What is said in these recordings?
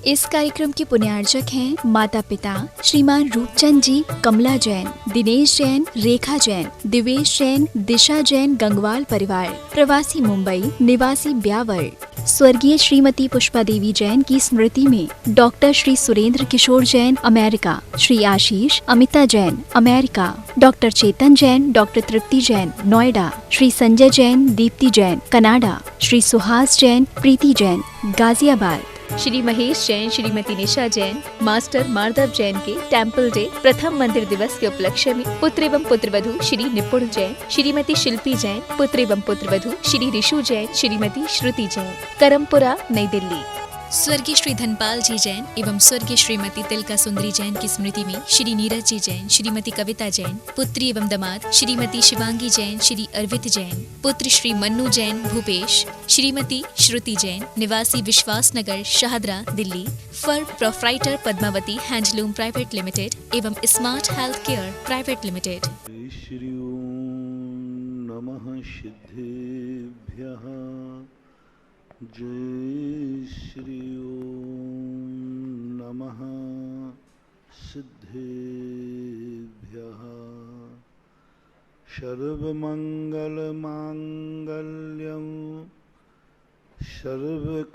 इस कार्यक्रम के पुण्यार्चक हैं माता पिता श्रीमान रूपचंद जी, कमला जैन, दिनेश जैन, रेखा जैन, दिवेश जैन, दिशा जैन, गंगवाल परिवार, प्रवासी मुंबई, निवासी ब्यावर। स्वर्गीय श्रीमती पुष्पा देवी जैन की स्मृति में डॉक्टर श्री सुरेंद्र किशोर Jain, America, Shri Ashish Amita Jain, America, doctor चेतन जैन, डॉक्टर तृप्ति जैन, नोएडा, श्री संजय जैन, दीप्ति जैन, कनाडा, श्री सुहास जैन, प्रीति जैन, गाजियाबाद, श्री महेश जैन, श्रीमती निशा जैन, मास्टर माधव जैन के टेम्पल डे प्रथम मंदिर दिवस के उपलक्ष्य में पुत्र एवं पुत्रवधू श्री निपुण जैन, श्रीमती शिल्पी जैन, पुत्र एवं पुत्रवधू श्री ऋषु जैन, श्रीमती श्रुति जैन, करमपुरा, नई दिल्ली। स्वर्गीय श्री धनपाल जी जैन एवं स्वर्गीय श्रीमती तिलका सुंदरी जैन की स्मृति में श्री नीरज जी जैन, श्रीमती कविता जैन, पुत्री एवं दामाद श्रीमती शिवांगी जैन, श्री अर्वित जैन, पुत्र श्री मन्नू जैन भूपेश, श्रीमती श्रुति जैन, निवासी Vishwas Nagar, Shahdara, Delhi, for proprietor Padmavati handloom private limited एवं smart health care private limited. श्री ओम नमः सिद्धेभ्यः। जय श्री ओम नमः सिद्धेभ्यः। सर्वमंगल मांगल्यं सर्वकल्याणकारकं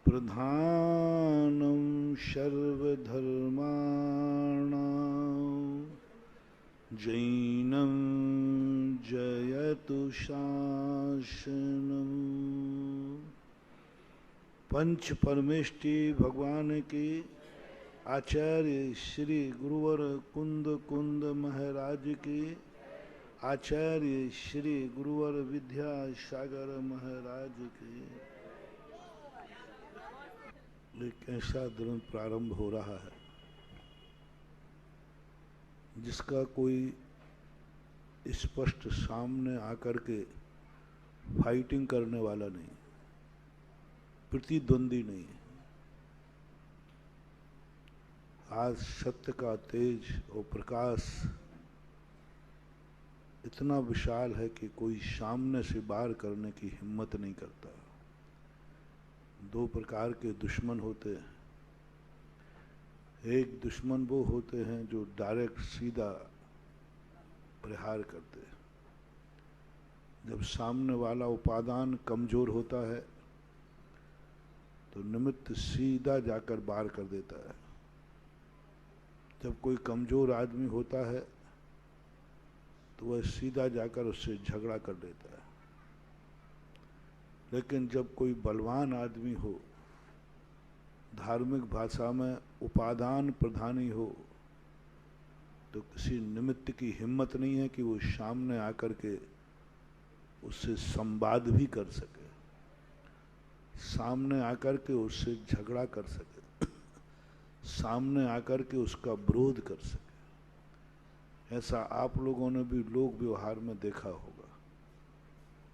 प्रधानं सर्वधर्माणां जैनं जयतु शासनम्। पंच परमेष्टि भगवान की आचार्य श्री गुरुवर कुंद महाराज की, आचार्य श्री गुरुवर विद्यासागर महाराज की। एक ऐसा दिन प्रारंभ हो रहा है जिसका कोई स्पष्ट सामने आकर के फाइटिंग करने वाला नहीं, प्रतिद्वंदी नहीं। आज सत्य का तेज और प्रकाश इतना विशाल है कि कोई सामने से वार करने की हिम्मत नहीं करता। दो प्रकार के दुश्मन होते हैं। एक दुश्मन वो होते हैं जो डायरेक्ट सीधा प्रहार करते हैं। जब सामने वाला उपादान कमजोर होता है तो निमित्त सीधा जाकर वार कर देता है। जब कोई कमजोर आदमी होता है तो वह सीधा जाकर उससे झगड़ा कर देता है। लेकिन जब कोई बलवान आदमी हो, धार्मिक भाषा में उपादान प्रधानी हो, तो किसी निमित्त की हिम्मत नहीं है कि वो सामने आकर के उससे संवाद भी कर सके, सामने आकर के उससे झगड़ा कर सके, सामने आकर के उसका विरोध कर सके। ऐसा आप लोगों ने भी लोक व्यवहार में देखा होगा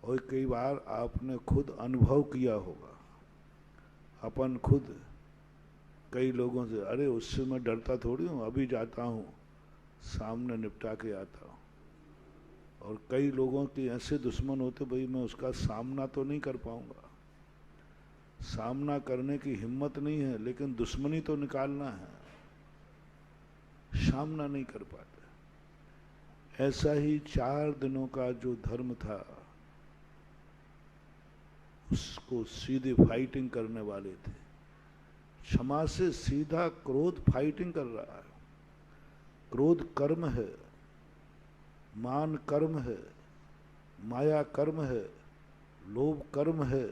और कई बार आपने खुद अनुभव किया होगा। अपन खुद कई लोगों से, अरे उससे मैं डरता थोड़ी हूँ, अभी जाता हूँ सामने निपटा के आता हूँ। और कई लोगों के ऐसे दुश्मन होते, भाई मैं उसका सामना तो नहीं कर पाऊंगा, सामना करने की हिम्मत नहीं है, लेकिन दुश्मनी तो निकालना है, सामना नहीं कर पाते। ऐसा ही 4 दिनों का जो धर्म था, उसको सीधे फाइटिंग करने वाले थे। क्षमा से सीधा क्रोध फाइटिंग कर रहा है। क्रोध कर्म है, मान कर्म है, माया कर्म है, लोभ कर्म है।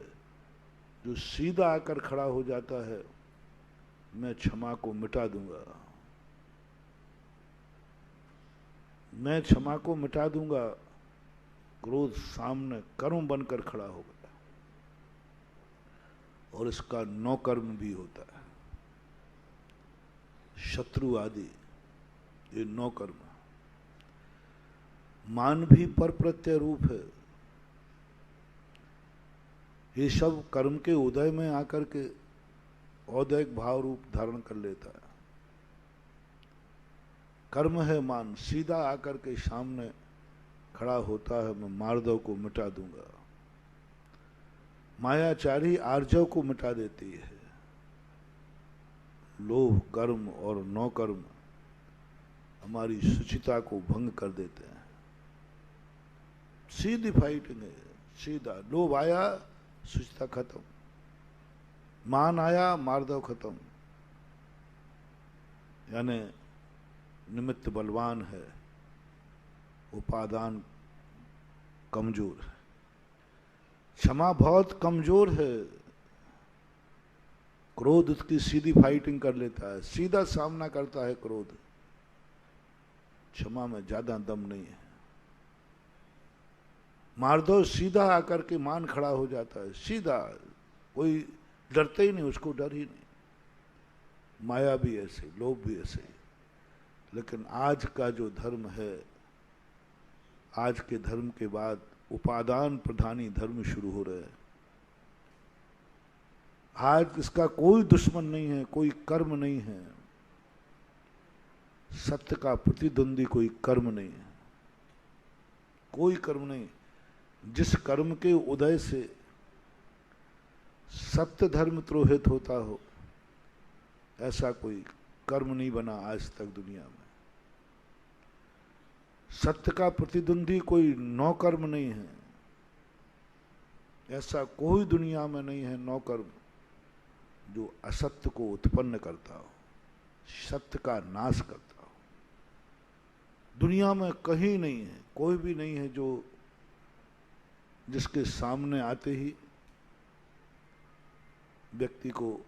जो सीधा आकर खड़ा हो जाता है, मैं क्षमा को मिटा दूंगा, मैं क्षमा को मिटा दूंगा, क्रोध सामने कर्म बनकर खड़ा हो गया। और इसका 9 कर्म भी होता है, शत्रु आदि, ये 9 कर्म। मान भी पर प्रत्यय रूप है। ये सब कर्म के उदय में आकर के औदैक भाव रूप धारण कर लेता है। कर्म है मान, सीधा आकर के सामने खड़ा होता है, मैं मार्दव को मिटा दूंगा। मायाचारी आर्जव को मिटा देती है। लोभ, कर्म और नौ कर्म हमारी शुचिता को भंग कर देते हैं। सीधी फाइटिंग है, सीधा। लोभ आया, शुचिता खत्म। मान आया, मार्दव खत्म। यानी निमित्त बलवान है, उपादान कमजोर है। क्षमा बहुत कमजोर है। क्रोध उसकी सीधी फाइटिंग कर लेता है, सीधा सामना करता है क्रोध। क्षमा में ज्यादा दम नहीं है। मार्दव सीधा आकर के मान खड़ा हो जाता है, सीधा, कोई डरते ही नहीं, उसको डर ही नहीं। माया भी ऐसे, लोभ भी ऐसे ही। लेकिन आज का जो धर्म है, आज के धर्म के बाद उपादान प्रधानी धर्म शुरू हो रहे हैं। आज इसका कोई दुश्मन नहीं है, कोई कर्म नहीं है। सत्य का प्रतिद्वंदी कोई कर्म नहीं है, कोई कर्म नहीं। जिस कर्म के उदय से सत्य धर्म त्रोहित होता हो, ऐसा कोई कर्म नहीं बना आज तक दुनिया में। सत्य का प्रतिद्वंदी कोई नौ कर्म नहीं है। ऐसा कोई दुनिया में नहीं है नौ कर्म जो असत्य को उत्पन्न करता हो, सत्य का नाश करता हो। दुनिया में कहीं नहीं है, कोई भी नहीं है जो जिसके सामने आते ही व्यक्ति को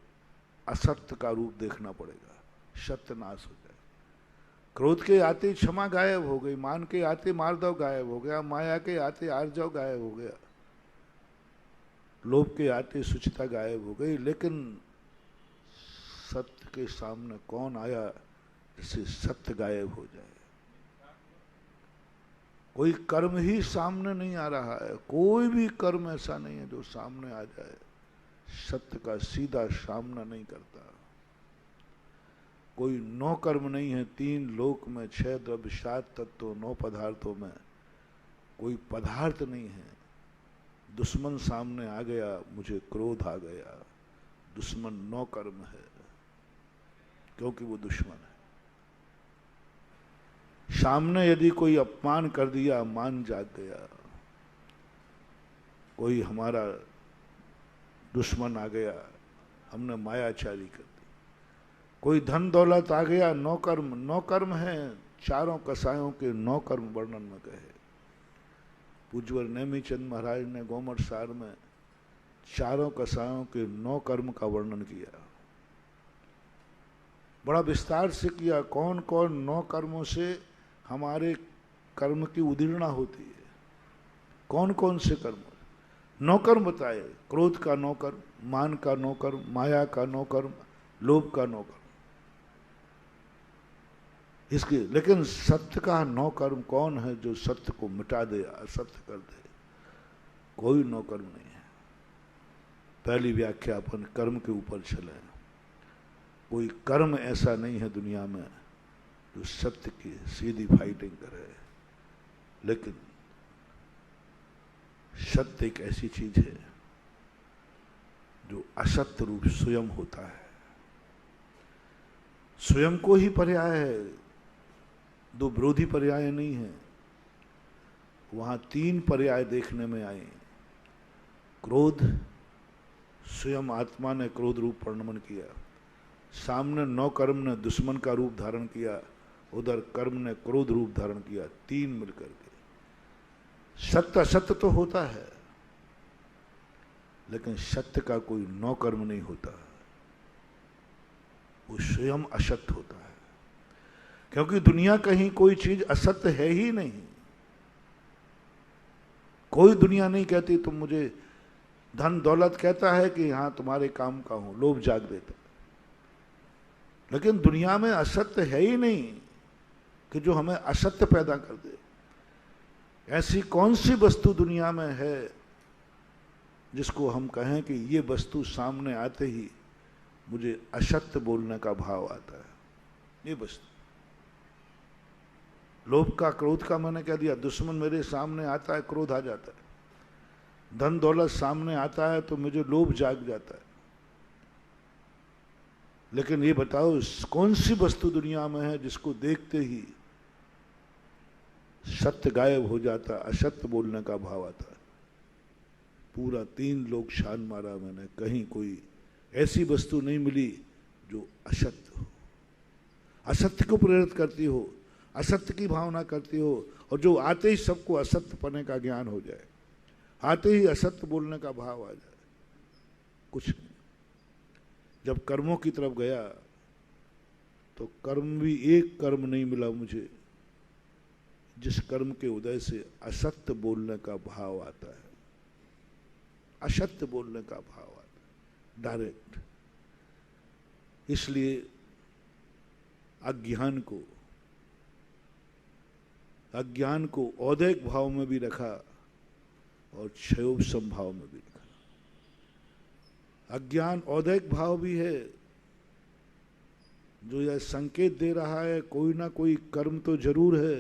असत्य का रूप देखना पड़ेगा, सत्य नाश हो जाए। क्रोध के आते क्षमा गायब हो गई, मान के आते मार्दव गायब हो गया, माया के आते आर्जव गायब हो गया, लोभ के आते शुचिता गायब हो गई। लेकिन सत्य के सामने कौन आया जिससे सत्य गायब हो जाए? कोई कर्म ही सामने नहीं आ रहा है, कोई भी कर्म ऐसा नहीं है जो सामने आ जाए, सत्य का सीधा सामना नहीं करता। कोई नौ कर्म नहीं है, तीन लोक में, छह द्रव्य, सात तत्व, नौ पदार्थों में कोई पदार्थ नहीं है। दुश्मन सामने आ गया, मुझे क्रोध आ गया, दुश्मन नौ कर्म है, क्योंकि वो दुश्मन है। सामने यदि कोई अपमान कर दिया, मान जाग गया। कोई हमारा दुश्मन आ गया, हमने मायाचारी कर दी। कोई धन दौलत आ गया, नौ कर्म। नौ कर्म है, चारों कसायों के नौ कर्म वर्णन में कहे। पूज्यवर नेमीचंद महाराज ने गोमट सार में चारों कसायों के नौ कर्म का वर्णन किया, बड़ा विस्तार से किया। कौन कौन नौ कर्मों से हमारे कर्म की उदीर्णा होती है, कौन कौन से कर्म। नौ कर्म बताए, क्रोध का नौ कर्म, मान का नौ कर्म, माया का नौ कर्म, लोभ का नौ कर्म। इसके लेकिन सत्य का नौ कर्म कौन है जो सत्य को मिटा दे, असत्य कर दे? कोई नौ कर्म नहीं है। पहली व्याख्या अपन कर्म के ऊपर चले। कोई कर्म ऐसा नहीं है दुनिया में जो सत्य की सीधी फाइटिंग करे। लेकिन सत्य एक ऐसी चीज है जो असत्य रूप स्वयं होता है, स्वयं को ही पर्याय है, दो विरोधी पर्याय नहीं है। वहां तीन पर्याय देखने में आए। क्रोध, स्वयं आत्मा ने क्रोध रूप वर्णन किया। सामने नौ कर्म ने दुश्मन का रूप धारण किया, उधर कर्म ने क्रोध रूप धारण किया। तीन मिलकर के सत्य असत्य तो होता है, लेकिन सत्य का कोई नौ कर्म नहीं होता, वो स्वयं असत्य होता है। क्योंकि दुनिया कहीं कोई चीज असत्य है ही नहीं। कोई दुनिया नहीं कहती तुम मुझे, धन दौलत कहता है कि हाँ तुम्हारे काम का हूं, लोभ जाग देता। लेकिन दुनिया में असत्य है ही नहीं कि जो हमें असत्य पैदा कर दे। ऐसी कौन सी वस्तु दुनिया में है जिसको हम कहें कि ये वस्तु सामने आते ही मुझे असत्य बोलने का भाव आता है? ये वस्तु, लोभ का, क्रोध का मैंने कह दिया, दुश्मन मेरे सामने आता है, क्रोध आ जाता है। धन दौलत सामने आता है तो मुझे लोभ जाग जाता है। लेकिन ये बताओ कौन सी वस्तु दुनिया में है जिसको देखते ही सत्य गायब हो जाता, असत्य बोलने का भाव आता है? पूरा 3 लोग छान मारा मैंने, कहीं कोई ऐसी वस्तु नहीं मिली जो असत्य हो, असत्य को प्रेरित करती हो, असत्य की भावना करती हो, और जो आते ही सबको असत्य पने का ज्ञान हो जाए, आते ही असत्य बोलने का भाव आ जाए। कुछ नहीं। जब कर्मों की तरफ गया तो कर्म भी एक कर्म नहीं मिला मुझे जिस कर्म के उदय से असत्य बोलने का भाव आता है, असत्य बोलने का भाव आता है डायरेक्ट। इसलिए अज्ञान को औदैक भाव में भी रखा और क्षयोपशम भाव में भी रखा। अज्ञान औदैक भाव भी है जो यह संकेत दे रहा है कोई ना कोई कर्म तो जरूर है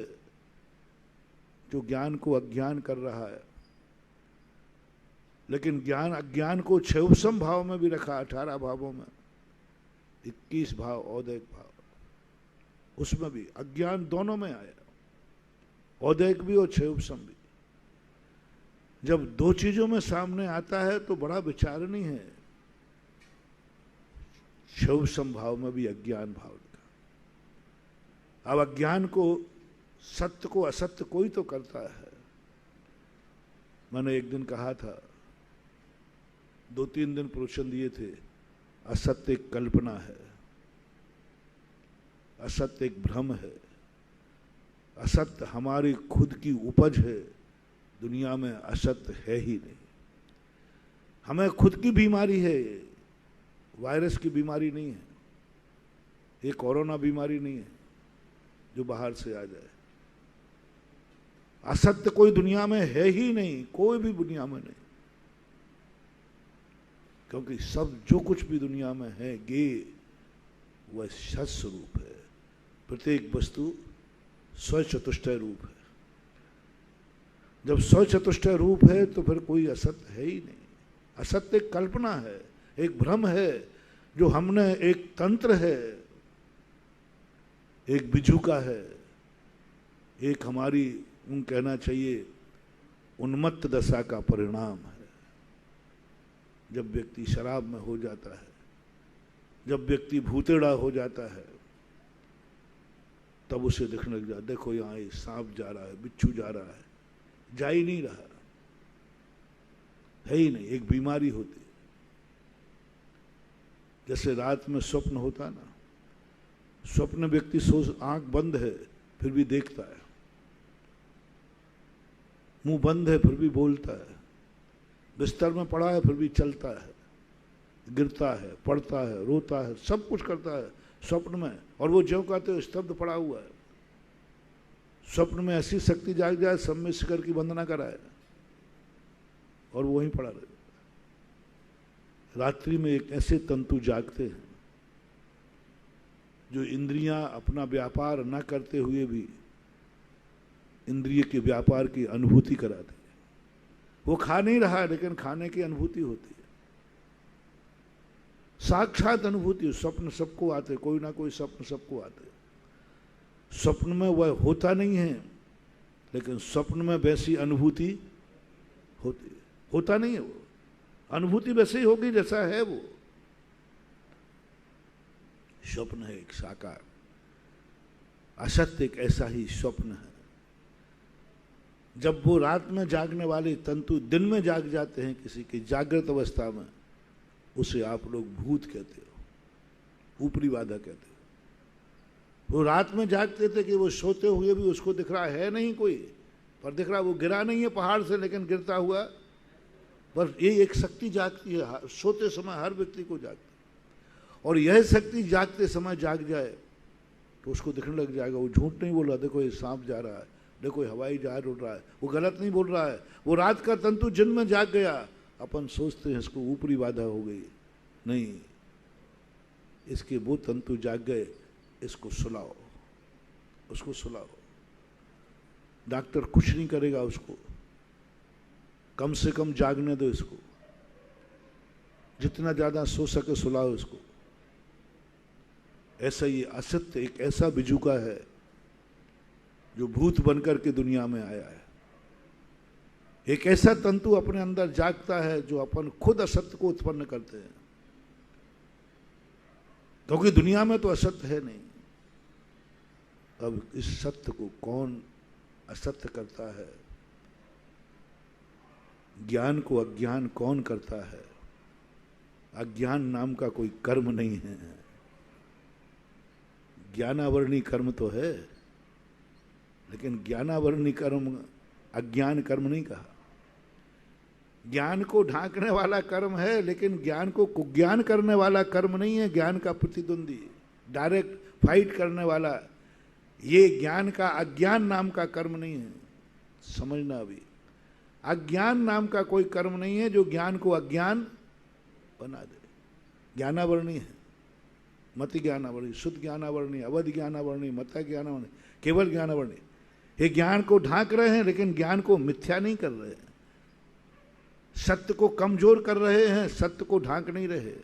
जो ज्ञान को अज्ञान कर रहा है। लेकिन अज्ञान को क्षयोपशम भाव में भी रखा, 18 भावों में 21 भाव औदैक भाव, उसमें भी अज्ञान दोनों में आया, औदैक भी और क्षयोपशम भी। जब 2 चीजों में सामने आता है तो बड़ा विचार नहीं है। क्षयोपशम भाव में भी अज्ञान भाव लिखा। अब अज्ञान को, सत्य को असत्य कोई तो करता है। मैंने एक दिन कहा था, 2-3 दिन प्रवचन दिए थे, असत्य एक कल्पना है, असत्य एक भ्रम है, असत्य हमारी खुद की उपज है। दुनिया में असत्य है ही नहीं। हमें खुद की बीमारी है, वायरस की बीमारी नहीं है, ये कोरोना बीमारी नहीं है जो बाहर से आ जाए। असत्य कोई दुनिया में है ही नहीं, कोई भी दुनिया में नहीं। क्योंकि सब जो कुछ भी दुनिया में है गे वह सत स्वरूप है। प्रत्येक वस्तु स्वचतुष्टय रूप है। जब स्वचतुष्टय रूप है तो फिर कोई असत्य है ही नहीं। असत्य एक कल्पना है, एक भ्रम है जो हमने, एक तंत्र है, एक बिझुका है, एक हमारी कहना चाहिए उन्मत्त दशा का परिणाम है। जब व्यक्ति शराब में हो जाता है, जब व्यक्ति भूतेड़ा हो जाता है, तब उसे दिखने लग जाता, देखो यहाँ एक सांप जा रहा है, बिच्छू जा रहा है, जा ही नहीं रहा, है ही नहीं, एक बीमारी होती। जैसे रात में स्वप्न होता ना, स्वप्न व्यक्ति आंख बंद है फिर भी देखता है, मुंह बंद है फिर भी बोलता है, बिस्तर में पड़ा है फिर भी चलता है, गिरता है, पड़ता है, रोता है, सब कुछ करता है स्वप्न में। और वो ज्यों कहते हो स्तब्ध पड़ा हुआ है। स्वप्न में ऐसी शक्ति जाग जाए, सब में शिखर की वंदना कराए और वो वहीं पड़ा रहे। रात्रि में एक ऐसे तंतु जागते हैं जो इंद्रियां अपना व्यापार न करते हुए भी इंद्रिय के व्यापार की अनुभूति कराते हैं। वो खा नहीं रहा लेकिन खाने की अनुभूति होती है, साक्षात अनुभूति। स्वप्न सबको आते, कोई ना कोई स्वप्न सबको आते। स्वप्न में वह होता नहीं है लेकिन स्वप्न में वैसी अनुभूति होती है। होता नहीं है वो, अनुभूति वैसे ही होगी जैसा है वो। स्वप्न है एक साकार, असत्य एक ऐसा ही स्वप्न है। जब वो रात में जागने वाले तंतु दिन में जाग जाते हैं किसी की जागृत अवस्था में, उसे आप लोग भूत कहते हो, ऊपरी बाधा कहते हो। वो रात में जागते थे कि वो सोते हुए भी उसको दिख रहा है नहीं कोई, पर दिख रहा, वो गिरा नहीं है पहाड़ से लेकिन गिरता हुआ, बस ये एक शक्ति जागती है सोते समय, हर व्यक्ति को जागती। और यह शक्ति जागते समय जाग जाए तो उसको दिखने लग जाएगा। वो झूठ नहीं बोल रहा, देखो ये सांप जा रहा है, देखो हवाई जहाज उड़ रहा है, वो गलत नहीं बोल रहा है। वो रात का तंतु जिन में जाग गया। अपन सोचते हैं इसको ऊपरी बाधा हो गई, नहीं, इसके वो तंतु जाग गए, इसको सुलाओ, उसको सुलाओ। डॉक्टर कुछ नहीं करेगा उसको, कम से कम जागने दो इसको, जितना ज्यादा सो सके सुलाओ इसको। ऐसा ये असत्य एक ऐसा बिजुका है जो भूत बनकर के दुनिया में आया है। एक ऐसा तंतु अपने अंदर जागता है जो अपन खुद असत्य को उत्पन्न करते हैं, क्योंकि दुनिया में तो असत्य है नहीं। अब इस सत्य को कौन असत्य करता है, ज्ञान को अज्ञान कौन करता है? अज्ञान नाम का कोई कर्म नहीं है, ज्ञानावरणी कर्म तो है, लेकिन ज्ञानावरणी कर्म अज्ञान कर्म नहीं कहा। ज्ञान को ढांकने वाला कर्म है, लेकिन ज्ञान को कुज्ञान करने वाला कर्म नहीं है। ज्ञान का प्रतिद्वंदी, डायरेक्ट फाइट करने वाला, ये ज्ञान का अज्ञान नाम का कर्म नहीं है। समझना, अभी अज्ञान नाम का कोई कर्म नहीं है जो ज्ञान को अज्ञान बना दे। ज्ञानावरणी है, मति ज्ञानावरणी, शुद्ध ज्ञानावरणी, अवधि ज्ञानावरणी, मत ज्ञानावरणी, केवल ज्ञानावरणी। ये ज्ञान को ढांक रहे हैं, लेकिन ज्ञान को मिथ्या नहीं कर रहे हैं। सत्य को कमजोर कर रहे हैं, सत्य को ढांक नहीं रहे।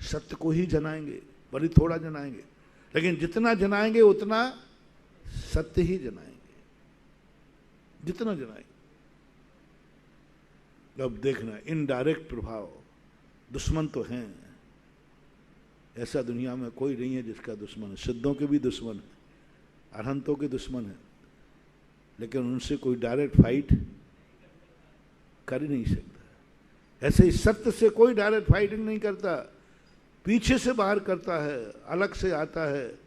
सत्य को ही जनाएंगे, बड़ी थोड़ा जनाएंगे, लेकिन जितना जनाएंगे उतना सत्य ही जनाएंगे, जितना जनाएंगे। अब देखना, इनडायरेक्ट प्रभाव, दुश्मन तो हैं, ऐसा दुनिया में कोई नहीं है जिसका दुश्मन है। सिद्धों के भी दुश्मन है, अरहंतों के दुश्मन है, लेकिन उनसे कोई डायरेक्ट फाइट कर ही नहीं सकता। ऐसे ही सत्य से कोई डायरेक्ट फाइटिंग नहीं करता, पीछे से बाहर करता है, अलग से आता है,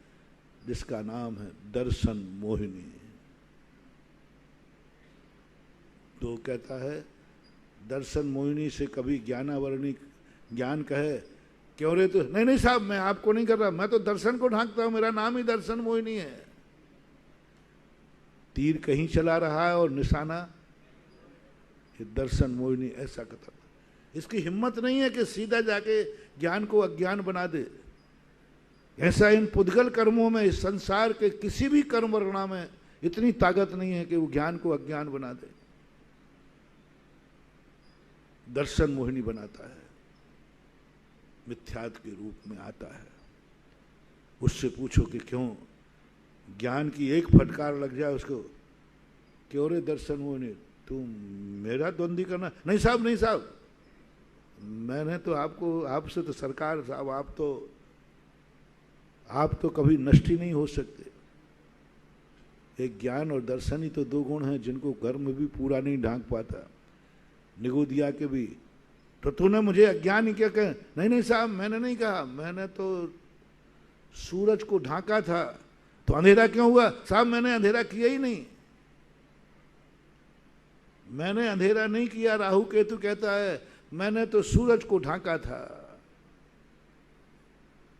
जिसका नाम है दर्शन मोहिनी। तो कहता है दर्शन मोहिनी से कभी ज्ञानावरणी ज्ञान कहे क्यों रे, तो नहीं साहब मैं आपको नहीं कर रहा, मैं तो दर्शन को ढांकता हूं, मेरा नाम ही दर्शन मोहिनी है। तीर कहीं चला रहा है और निशाना ये दर्शन मोहिनी ऐसा कहता। इसकी हिम्मत नहीं है कि सीधा जाके ज्ञान को अज्ञान बना दे। ऐसा इन पुद्गल कर्मों में, इस संसार के किसी भी कर्म वर्णा में इतनी ताकत नहीं है कि वो ज्ञान को अज्ञान बना दे। दर्शन मोहिनी बनाता है, मिथ्यात के रूप में आता है। उससे पूछो कि क्यों, ज्ञान की एक फटकार लग जाए उसको, क्यों रे दर्शन मोहिनी तुम मेरा द्वंद्वी करना। नहीं साहब, नहीं साहब, मैंने तो आपको, आपसे तो सरकार साहब, आप तो कभी नष्ट ही नहीं हो सकते। एक ज्ञान और दर्शन ही तो दो गुण हैं जिनको कर्म भी पूरा नहीं ढांक पाता। निगोदिया के भी, तो तूने मुझे अज्ञान ही क्या कहा? नहीं साहब, मैंने नहीं कहा, मैंने तो सूरज को ढांका था। तो अंधेरा क्यों हुआ? साहब मैंने अंधेरा किया ही नहीं, मैंने अंधेरा नहीं किया। राहु केतु कहता है मैंने तो सूरज को ढांका था,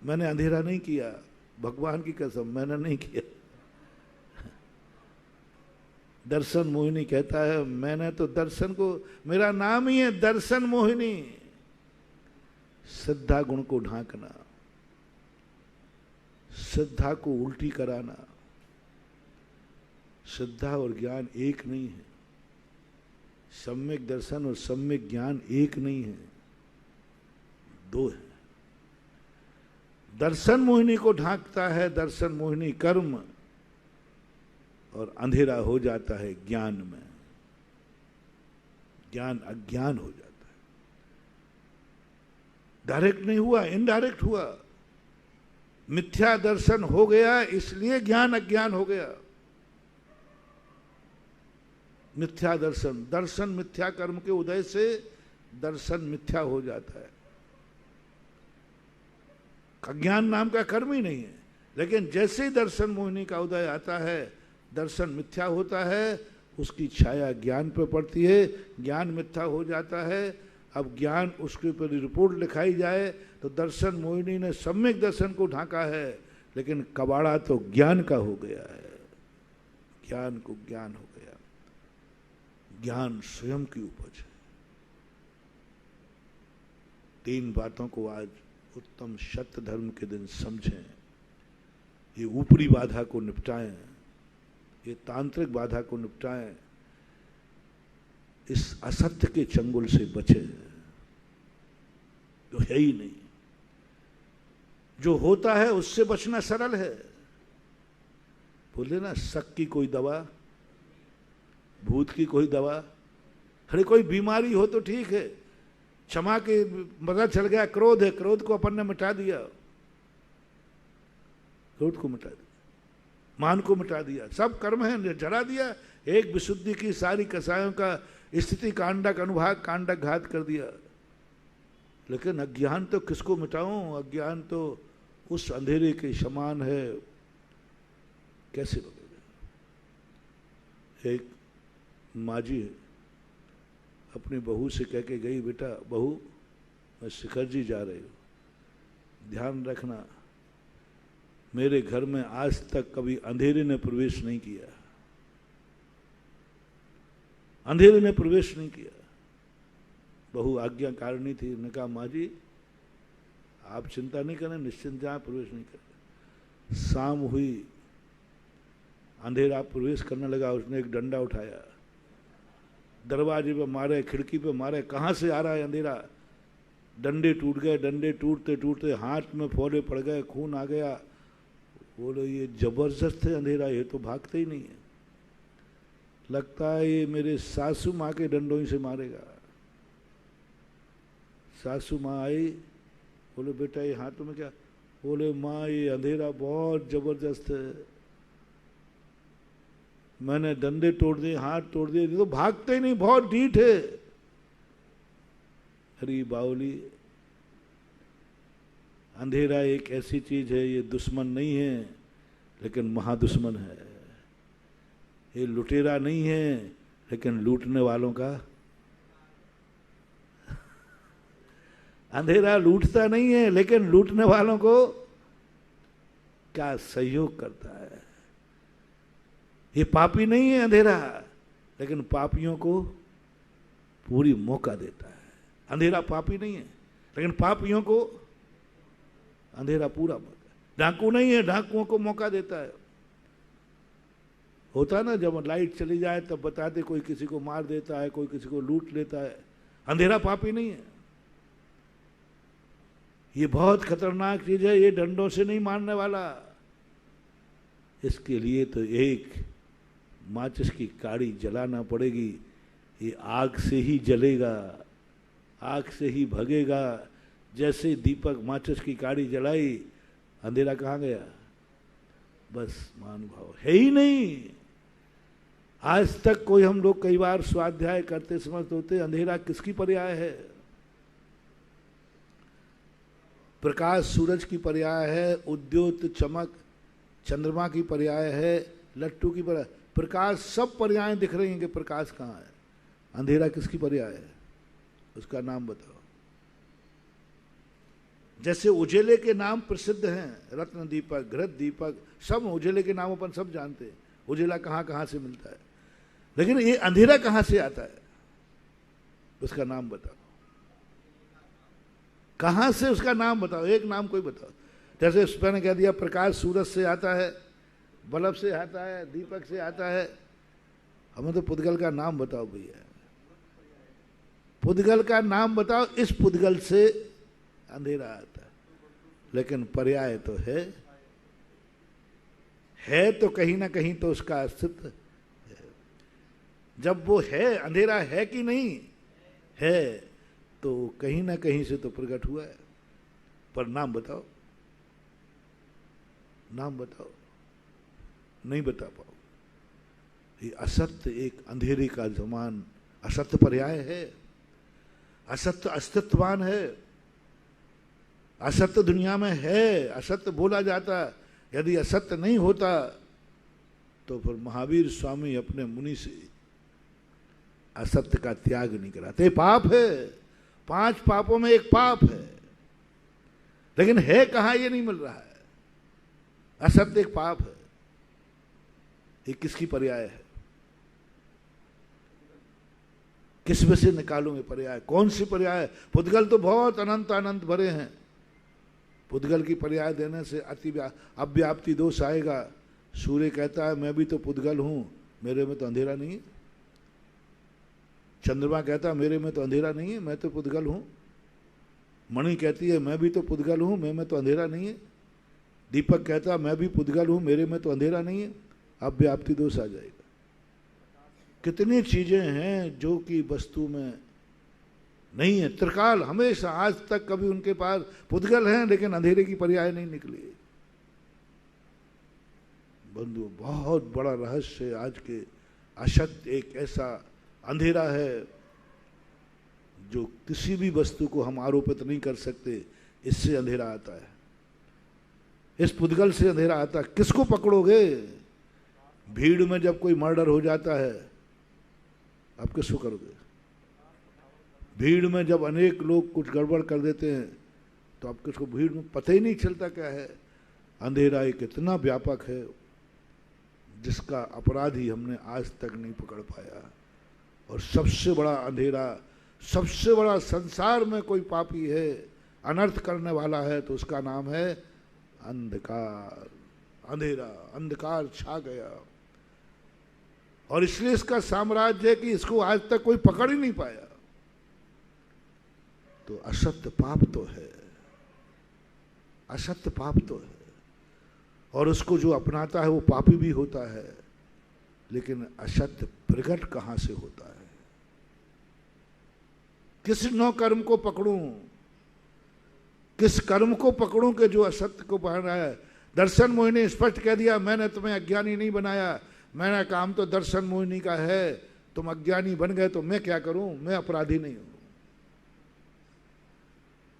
मैंने अंधेरा नहीं किया। भगवान की कसम, मैंने नहीं किया। दर्शन मोहिनी कहता है मैंने तो दर्शन को, मेरा नाम ही है दर्शन मोहिनी। श्रद्धा गुण को ढांकना, श्रद्धा को उल्टी कराना। श्रद्धा और ज्ञान एक नहीं है, सम्यक दर्शन और सम्यक ज्ञान एक नहीं है, दो है। दर्शन मोहिनी को ढांकता है दर्शन मोहिनी कर्म, और अंधेरा हो जाता है ज्ञान में, ज्ञान अज्ञान हो जाता है। डायरेक्ट नहीं हुआ, इनडायरेक्ट हुआ। मिथ्या दर्शन हो गया, इसलिए ज्ञान अज्ञान हो गया। मिथ्या दर्शन, दर्शन मिथ्या कर्म के उदय से दर्शन मिथ्या हो जाता है। अज्ञान नाम का कर्म ही नहीं है, लेकिन जैसे ही दर्शन मोहिनी का उदय आता है, दर्शन मिथ्या होता है, उसकी छाया ज्ञान पर पड़ती है, ज्ञान मिथ्या हो जाता है। अब ज्ञान, उसके ऊपर रिपोर्ट लिखाई जाए तो दर्शन मोहिनी ने सम्यक दर्शन को ढांका है, लेकिन कबाड़ा तो ज्ञान का हो गया है। ज्ञान को ज्ञान हो गया। ज्ञान स्वयं की उपज है। तीन बातों को आज उत्तम सत्य धर्म के दिन समझें। ये ऊपरी बाधा को निपटाएं, ये तांत्रिक बाधा को निपटाएं। इस असत्य के चंगुल से बचे, जो है ही नहीं। जो होता है उससे बचना सरल है। बोले ना, शक की कोई दवा, भूत की कोई दवा। अरे कोई बीमारी हो तो ठीक है, क्षमा के पता चल गया क्रोध है, क्रोध को अपन ने मिटा दिया, क्रोध को मिटा दिया, मान को मिटा दिया, सब कर्म है जला दिया, एक विशुद्धि की सारी कसायों का स्थिति कांडक अनुभाग कांडक घात कर दिया। लेकिन अज्ञान तो किसको मिटाऊं? अज्ञान तो उस अंधेरे के समान है, कैसे बदले? एक माँ जी अपनी बहू से कह के गई, बेटा बहू मैं शिखर जी जा रही हूँ, ध्यान रखना मेरे घर में आज तक कभी अंधेरे ने प्रवेश नहीं किया, अंधेरे ने प्रवेश नहीं किया। बहू आज्ञाकारिणी थी, ने कहा माँ जी आप चिंता नहीं करें, निश्चिंत जहाँ प्रवेश नहीं करें। शाम हुई, अंधेरा प्रवेश करने लगा, उसने एक डंडा उठाया, दरवाजे पे मारे, खिड़की पे मारे, कहाँ से आ रहा है अंधेरा? डंडे टूट गए, डंडे टूटते टूटते हाथ में फोड़े पड़ गए, खून आ गया। बोलो ये जबरदस्त है अंधेरा, ये तो भागते ही नहीं है, लगता है ये मेरे सासू माँ के डंडों ही से मारेगा। सासू माँ आई, बोले बेटा ये हाथों में क्या? बोले माँ ये अंधेरा बहुत जबरदस्त है, मैंने डंडे तोड़ दिए, हाथ तोड़ दिए, तो भागते ही नहीं, बहुत ढीठ है। हरी बावली, अंधेरा एक ऐसी चीज है, ये दुश्मन नहीं है लेकिन महादुश्मन है। ये लुटेरा नहीं है लेकिन लूटने वालों का। अंधेरा लूटता नहीं है लेकिन लूटने वालों को क्या सहयोग करता है। ये पापी नहीं है अंधेरा, लेकिन पापियों को पूरी मौका देता है। अंधेरा पापी नहीं है लेकिन पापियों को अंधेरा पूरा मौका। डाकू नहीं है, डाकुओं को मौका देता है। होता ना जब लाइट चली जाए तब बताते कोई किसी को मार देता है, कोई किसी को लूट लेता है। अंधेरा पापी नहीं है, ये बहुत खतरनाक चीज है, ये डंडों से नहीं मारने वाला। इसके लिए तो एक माचिस की काड़ी जलाना पड़ेगी, ये आग से ही जलेगा, आग से ही भगेगा। जैसे दीपक माचिस की काड़ी जलाई, अंधेरा कहाँ गया? बस महानुभाव है ही नहीं। आज तक कोई, हम लोग कई बार स्वाध्याय करते समझते होते अंधेरा किसकी पर्याय है? प्रकाश सूरज की पर्याय है, उद्योत चमक चंद्रमा की पर्याय है, लट्टू की पर्याय। प्रकाश सब पर्याय दिख रही हैं कि प्रकाश कहाँ है। अंधेरा किसकी पर्याय है? उसका नाम बताओ। जैसे उजेले के नाम प्रसिद्ध हैं, रत्न दीपक, घृत दीपक, सब उजेले के नाम अपन सब जानते हैं। उजेला कहाँ कहाँ से मिलता है, लेकिन ये अंधेरा कहाँ से आता है? उसका नाम बताओ। कहाँ से उसका नाम बताओ, एक नाम कोई बताओ। जैसे मैंने कह दिया प्रकाश सूरज से आता है, बल्ब से आता है, दीपक से आता है। हमें तो पुद्गल का नाम बताओ भैया, पुद्गल का नाम बताओ। इस पुद्गल से अंधेरा आता है, लेकिन पर्याय तो है तो कहीं ना कहीं तो उसका अस्तित्व है। जब वो है, अंधेरा है कि नहीं है, तो कहीं ना कहीं से तो प्रकट हुआ है। पर नाम बताओ, नाम बताओ, नहीं बता पाओ। ये असत्य एक अंधेरे का समान असत्य पर्याय है। असत्य अस्तित्ववान है, असत्य दुनिया में है, असत्य बोला जाता। यदि असत्य नहीं होता तो फिर महावीर स्वामी अपने मुनि से असत्य का त्याग नहीं कराते। पाप है, 5 पापों में एक पाप है, लेकिन है कहाँ ये नहीं मिल रहा है। असत्य एक पाप है, ये किसकी पर्याय है? किस में से निकालूंगे पर्याय? कौन सी पर्याय? पुद्गल तो बहुत अनंत अनंत भरे हैं। पुद्गल की पर्याय देने से अति अव्याप्ति दोष आएगा। सूर्य कहता है मैं भी तो पुद्गल हूं, मेरे में तो अंधेरा नहीं है। चंद्रमा कहता मेरे में तो अंधेरा नहीं है, मैं तो पुद्गल हूं। मणि कहती है मैं भी तो पुद्गल हूं, मैं में तो अंधेरा नहीं है। दीपक कहता मैं भी पुद्गल हूं, मेरे में तो अंधेरा नहीं है। अब व्याप्ति दोष आ जाएगा। कितनी चीजें हैं जो कि वस्तु में नहीं है। त्रिकाल हमेशा आज तक कभी उनके पास पुद्गल हैं लेकिन अंधेरे की पर्याय नहीं निकली। बंधु बहुत बड़ा रहस्य है आज के। असत एक ऐसा अंधेरा है जो किसी भी वस्तु को हम आरोपित नहीं कर सकते। इससे अंधेरा आता है, इस पुद्गल से अंधेरा आता है। किसको पकड़ोगे? भीड़ में जब कोई मर्डर हो जाता है आप किसको करोगे? भीड़ में जब अनेक लोग कुछ गड़बड़ कर देते हैं तो आप किसको? भीड़ में पता ही नहीं चलता क्या है। अंधेरा एक इतना व्यापक है जिसका अपराधी हमने आज तक नहीं पकड़ पाया। और सबसे बड़ा अंधेरा, सबसे बड़ा संसार में कोई पापी है, अनर्थ करने वाला है तो उसका नाम है अंधकार। अंधेरा, अंधकार छा गया और इसलिए इसका साम्राज्य है कि इसको आज तक कोई पकड़ ही नहीं पाया। तो असत्य पाप तो है, असत्य पाप तो है और उसको जो अपनाता है वो पापी भी होता है। लेकिन असत्य प्रकट कहां से होता है? किस नौ कर्म को पकड़ूं, किस कर्म को पकड़ूं कि जो असत्य को पकड़ रहा है? दर्शन मोहिनी स्पष्ट कह दिया मैंने तुम्हें अज्ञानी नहीं बनाया, मेरा काम तो दर्शन मोहिनी का है। तुम अज्ञानी बन गए तो मैं क्या करूं? मैं अपराधी नहीं हूं,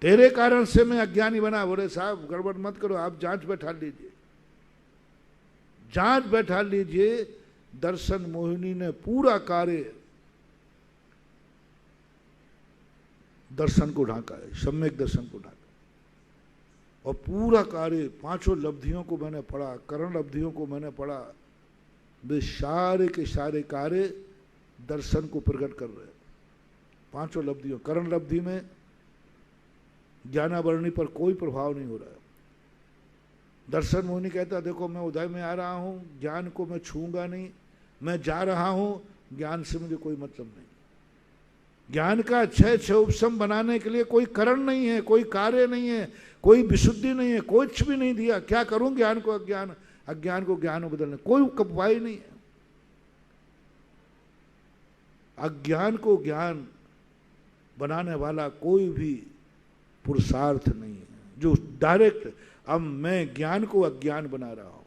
तेरे कारण से मैं अज्ञानी बना। बोले साहब गड़बड़ मत करो, आप जांच बैठा लीजिए, जांच बैठा लीजिए। दर्शन मोहिनी ने पूरा कार्य दर्शन को ढांका है, सम्यक दर्शन को ढांका और पूरा कार्य पांचों लब्धियों को मैंने पढ़ा, करण लब्धियों को मैंने पढ़ा। वे सारे के सारे कार्य दर्शन को प्रकट कर रहे हैं। पांचों लब्धियों, करण लब्धि में ज्ञानावरणी पर कोई प्रभाव नहीं हो रहा है। दर्शन मोहिनी कहता देखो मैं उदय में आ रहा हूं, ज्ञान को मैं छूंगा नहीं, मैं जा रहा हूं, ज्ञान से मुझे कोई मतलब नहीं। ज्ञान का छह उपशम बनाने के लिए कोई करण नहीं है, कोई कार्य नहीं है, कोई विशुद्धि नहीं है, कुछ भी नहीं दिया। क्या करूं? ज्ञान को अज्ञान, अज्ञान को ज्ञान में बदलने कोई उपाय नहीं है। अज्ञान को ज्ञान बनाने वाला कोई भी पुरुषार्थ नहीं है जो डायरेक्ट अब मैं ज्ञान को अज्ञान बना रहा हूं।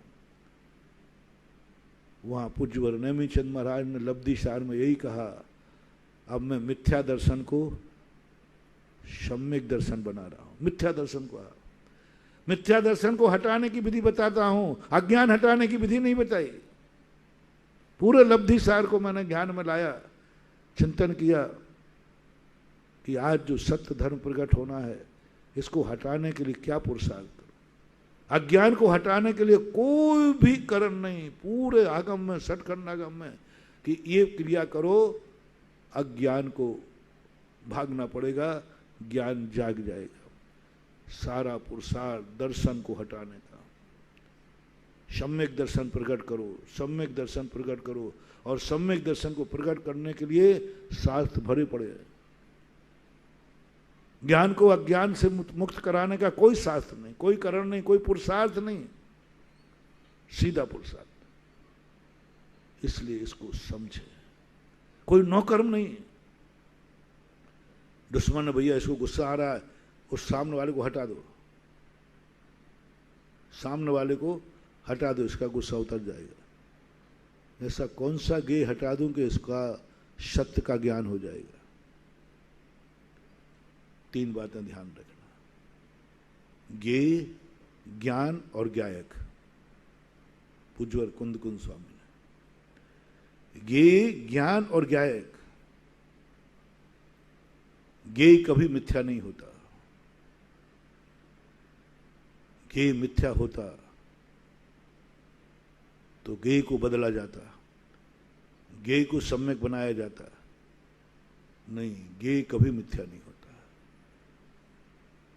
वहां पूज्यवर नेमी चंद महाराज ने लब्धि सार में यही कहा, अब मैं मिथ्या दर्शन को सम्यक दर्शन बना रहा हूं। मिथ्या दर्शन को, मिथ्या दर्शन को हटाने की विधि बताता हूं, अज्ञान हटाने की विधि नहीं बताई। पूरे लब्धि सार को मैंने ज्ञान में लाया, चिंतन किया कि आज जो सत्य धर्म प्रकट होना है इसको हटाने के लिए क्या पुरुषार्थ करो। अज्ञान को हटाने के लिए कोई भी करण नहीं, पूरे आगम में, सटखंड आगम में कि ये क्रिया करो, अज्ञान को भागना पड़ेगा, ज्ञान जाग जाएगा। सारा पुरुषार्थ दर्शन को हटाने का। सम्यक दर्शन प्रकट करो, सम्यक दर्शन प्रकट करो और सम्यक दर्शन को प्रकट करने के लिए शास्त्र भरे पड़े हैं। ज्ञान को अज्ञान से मुक्त कराने का कोई शास्त्र नहीं, कोई करण नहीं, कोई पुरुषार्थ नहीं, सीधा पुरुषार्थ। इसलिए इसको समझे, कोई नौकर्म नहीं। दुश्मन भैया इसको गुस्सा आ रहा है, उस सामने वाले को हटा दो, सामने वाले को हटा दो, इसका गुस्सा उतर जाएगा। ऐसा कौन सा गे हटा दूं कि इसका सत्य का ज्ञान हो जाएगा। तीन बातें ध्यान रखना, गे, ज्ञान और ज्ञायक। पूज्यवर कुंद कुंद स्वामी ने गे, ज्ञान और ज्ञायक। गे कभी मिथ्या नहीं होता, गे मिथ्या होता तो गे को बदला जाता, गे को सम्यक बनाया जाता। नहीं, गे कभी मिथ्या नहीं होता।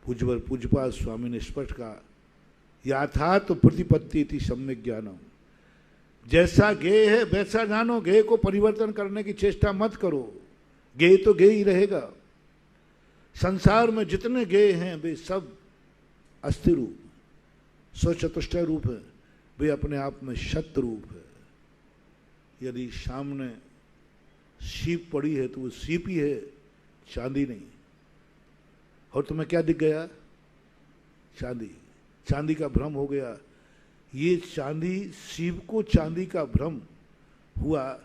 पूज्यवर पूज्यपाद स्वामी ने स्पष्ट कहा, याथात प्रतिपत्ति थी सम्यक ज्ञानम। जैसा गे है वैसा जानो, गे को परिवर्तन करने की चेष्टा मत करो। गेय तो गेय ही रहेगा। संसार में जितने गेय हैं वे सब अस्थि रूप, स्वचतुष्टय रूप है, वे अपने आप में शत रूप है। यदि सामने सीप पड़ी है तो वो सीप ही है, चांदी नहीं। और तुम्हें क्या दिख गया? चांदी। चांदी का भ्रम हो गया। ये चांदी, सीप को चांदी का भ्रम हुआ,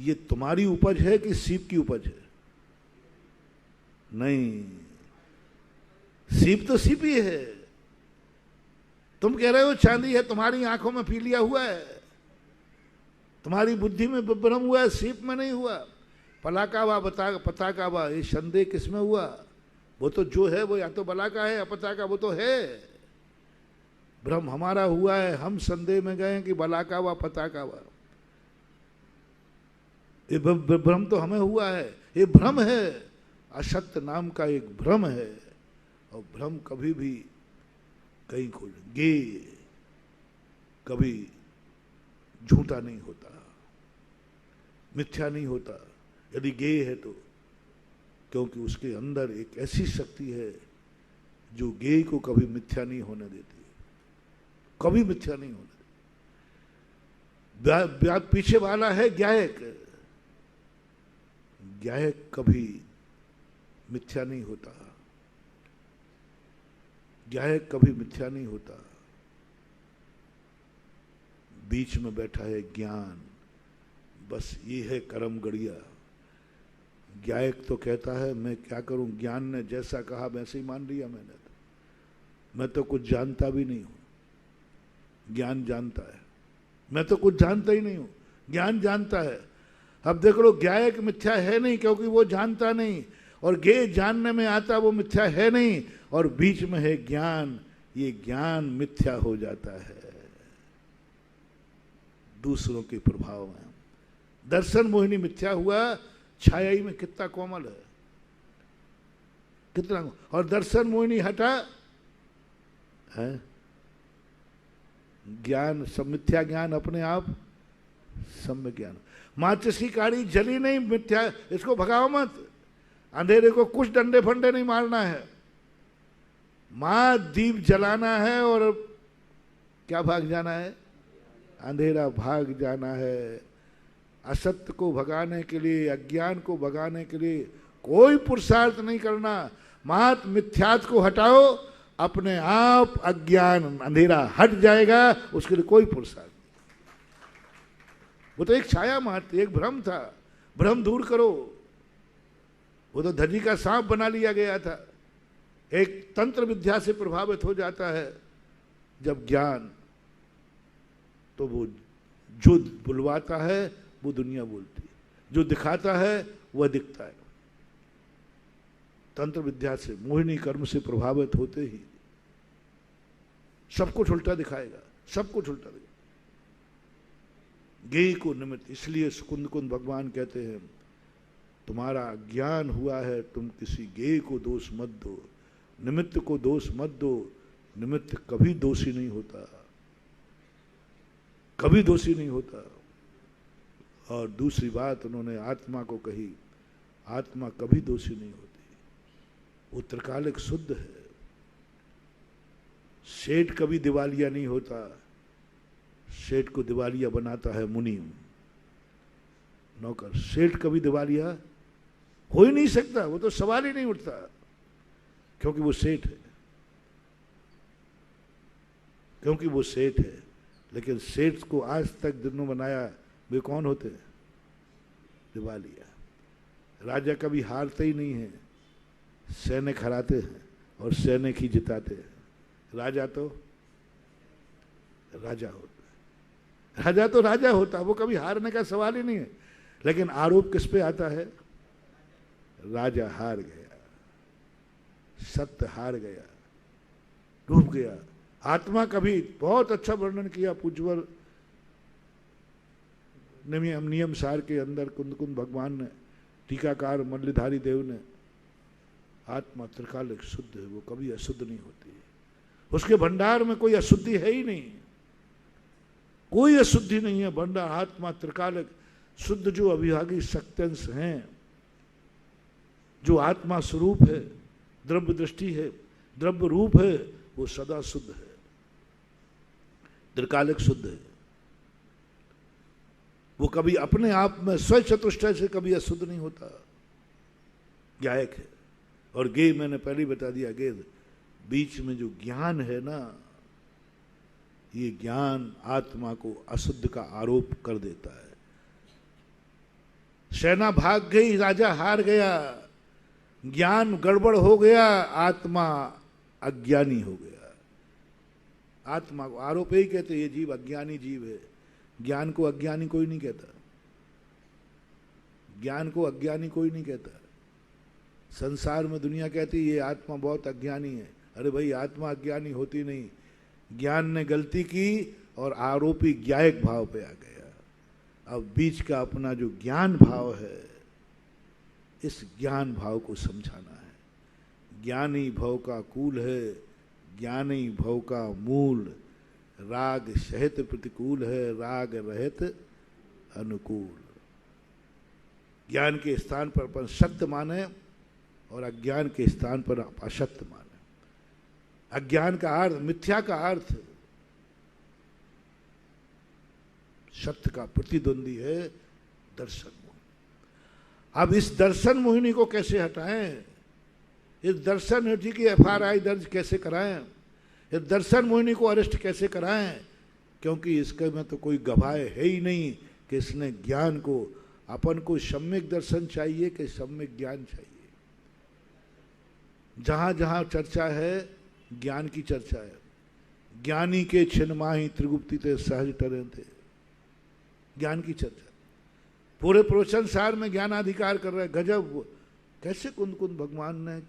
ये तुम्हारी उपज है कि सीप की उपज है? नहीं, सीप तो सीप ही है। तुम कह रहे हो चांदी है, तुम्हारी आंखों में पी लिया हुआ है, तुम्हारी बुद्धि में भ्रम हुआ है, सीप में नहीं हुआ। पलाकावा पताकावा, ये संदेह किसमें हुआ? वो तो जो है वो या तो बलाका है या पताका, वो तो है। भ्रम हमारा हुआ है, हम संदेह में गए कि बलाकावा पताकावा। ये भ्रम तो हमें हुआ है, ये भ्रम है, असत्य नाम का एक भ्रम है। और भ्रम कभी भी कहीं को गेय कभी झूठा नहीं होता, मिथ्या नहीं होता। यदि गेय है तो क्योंकि उसके अंदर एक ऐसी शक्ति है जो गेय को कभी मिथ्या नहीं होने देती, कभी मिथ्या नहीं होने देती। पीछे वाला है ज्ञायक, ज्ञायक कभी मिथ्या नहीं होता, ज्ञायक कभी मिथ्या नहीं होता। बीच में बैठा है ज्ञान, बस ये है कर्म गड़िया। ज्ञायक तो कहता है मैं क्या करूं, ज्ञान ने जैसा कहा वैसे ही मान लिया मैंने, मैं तो कुछ जानता भी नहीं हूं। ज्ञान जानता है, मैं तो कुछ जानता ही नहीं हूं, ज्ञान जानता है। अब देख लो, ज्ञायक मिथ्या है नहीं क्योंकि वो जानता नहीं, और गेय जानने में आता वो मिथ्या है नहीं, और बीच में है ज्ञान, ये ज्ञान मिथ्या हो जाता है दूसरों के प्रभाव में। दर्शन मोहिनी मिथ्या हुआ, छाया ही में कितना कोमल है, कितना। और दर्शन मोहिनी हटा है ज्ञान, सब मिथ्या ज्ञान अपने आप सम्य ज्ञान। माचिस की काड़ी जली नहीं, मिथ्या, इसको भगाओ मत। अंधेरे को कुछ डंडे फंडे नहीं मारना है, मां दीप जलाना है और क्या भाग जाना है? अंधेरा भाग जाना है। असत्य को भगाने के लिए, अज्ञान को भगाने के लिए कोई पुरुषार्थ नहीं करना। मात मिथ्यात को हटाओ, अपने आप अज्ञान अंधेरा हट जाएगा, उसके लिए कोई पुरुषार्थ नहीं। वो तो एक छाया मात्र, एक भ्रम था, भ्रम दूर करो। वो तो धजी का सांप बना लिया गया था। एक तंत्र विद्या से प्रभावित हो जाता है जब ज्ञान, तो वो जो बुलवाता है वो दुनिया बोलती है, जो दिखाता है वह दिखता है। तंत्र विद्या से, मोहिनी कर्म से प्रभावित होते ही सब कुछ उल्टा दिखाएगा, सब कुछ उल्टा दिखाएगा। गेय को निमित्त, इसलिए सुकुंद कुंद भगवान कहते हैं तुम्हारा ज्ञान हुआ है, तुम किसी गेय को दोष मत दो, निमित्त को दोष मत दो। निमित्त कभी दोषी नहीं होता, कभी दोषी नहीं होता। और दूसरी बात उन्होंने आत्मा को कही, आत्मा कभी दोषी नहीं होती, वो त्रिकालिक शुद्ध है। सेठ कभी दिवालिया नहीं होता, सेठ को दिवालिया बनाता है मुनि नौकर। सेठ कभी दिवालिया हो ही नहीं सकता, वो तो सवाल ही नहीं उठता, क्योंकि वो सेठ है, क्योंकि वो सेठ है। लेकिन सेठ को आज तक जिन्होंने बनाया वे कौन होते हैं? दिवालिया। राजा कभी हारते ही नहीं है, सैनिक हराते हैं और सैनिक ही जिताते हैं। राजा तो राजा होता है, राजा तो राजा होता है, वो कभी हारने का सवाल ही नहीं है। लेकिन आरोप किस पे आता है? राजा हार गया, सत्य हार गया, डूब गया। आत्मा कभी, बहुत अच्छा वर्णन किया पूज्यवर नियम सार के अंदर कुंद कुंद भगवान ने, टीकाकार मल्लधारी देव ने। आत्मा त्रिकालिक शुद्ध है, वो कभी अशुद्ध नहीं होती, उसके भंडार में कोई अशुद्धि है ही नहीं, कोई अशुद्धि नहीं है। भंडार आत्मा त्रिकालिक शुद्ध, जो अभिभागी शक्त्यंश हैं जो आत्मा स्वरूप है, द्रव्य दृष्टि है, द्रव्य रूप है, वो सदा शुद्ध है, त्रिकालिक शुद्ध है। वो कभी अपने आप में स्वयं चतुष्टय से कभी अशुद्ध नहीं होता, ज्ञायक है। और ज्ञेय मैंने पहले ही बता दिया, ज्ञेय बीच में जो ज्ञान है ना, ये ज्ञान आत्मा को अशुद्ध का आरोप कर देता है। सेना भाग गई, राजा हार गया, ज्ञान गड़बड़ हो गया, आत्मा अज्ञानी हो गया। आत्मा को आरोप यही कहते, ये जीव अज्ञानी जीव है। ज्ञान को अज्ञानी कोई नहीं कहता, ज्ञान को अज्ञानी कोई नहीं कहता। संसार में दुनिया कहती है ये आत्मा बहुत अज्ञानी है। अरे भाई, आत्मा अज्ञानी होती नहीं, ज्ञान ने गलती की और आरोपी ज्ञायक भाव पे आ गया। अब बीच का अपना जो ज्ञान भाव है, इस ज्ञान भाव को समझाना है। ज्ञानी भव का कूल है, ज्ञानी भव का मूल, राग सहित प्रतिकूल है, राग रहित अनुकूल। ज्ञान के स्थान पर अपन सत्य माने और अज्ञान के स्थान पर असत्य माने। अज्ञान का अर्थ, मिथ्या का अर्थ सत्य का प्रतिद्वंदी है दर्शन मोहिनी। अब इस दर्शन मोहिनी को कैसे हटाएं? इस दर्शन मोहिनी की FRI दर्ज कैसे कराएं? इस दर्शन मोहिनी को अरेस्ट कैसे कराएं? क्योंकि इसके में तो कोई गवाह है ही नहीं कि इसने ज्ञान को, अपन को सम्यक दर्शन चाहिए कि सम्यक ज्ञान चाहिए। जहां जहां चर्चा है, ज्ञान की चर्चा है। ज्ञानी के छिन्माही त्रिगुप्ति ते सहज टरे थे, ज्ञान की चर्चा। पूरे प्रवचन सार में ज्ञानाधिकार कर रहे हैं। गजब, कैसे कुंद कुंद भगवान ने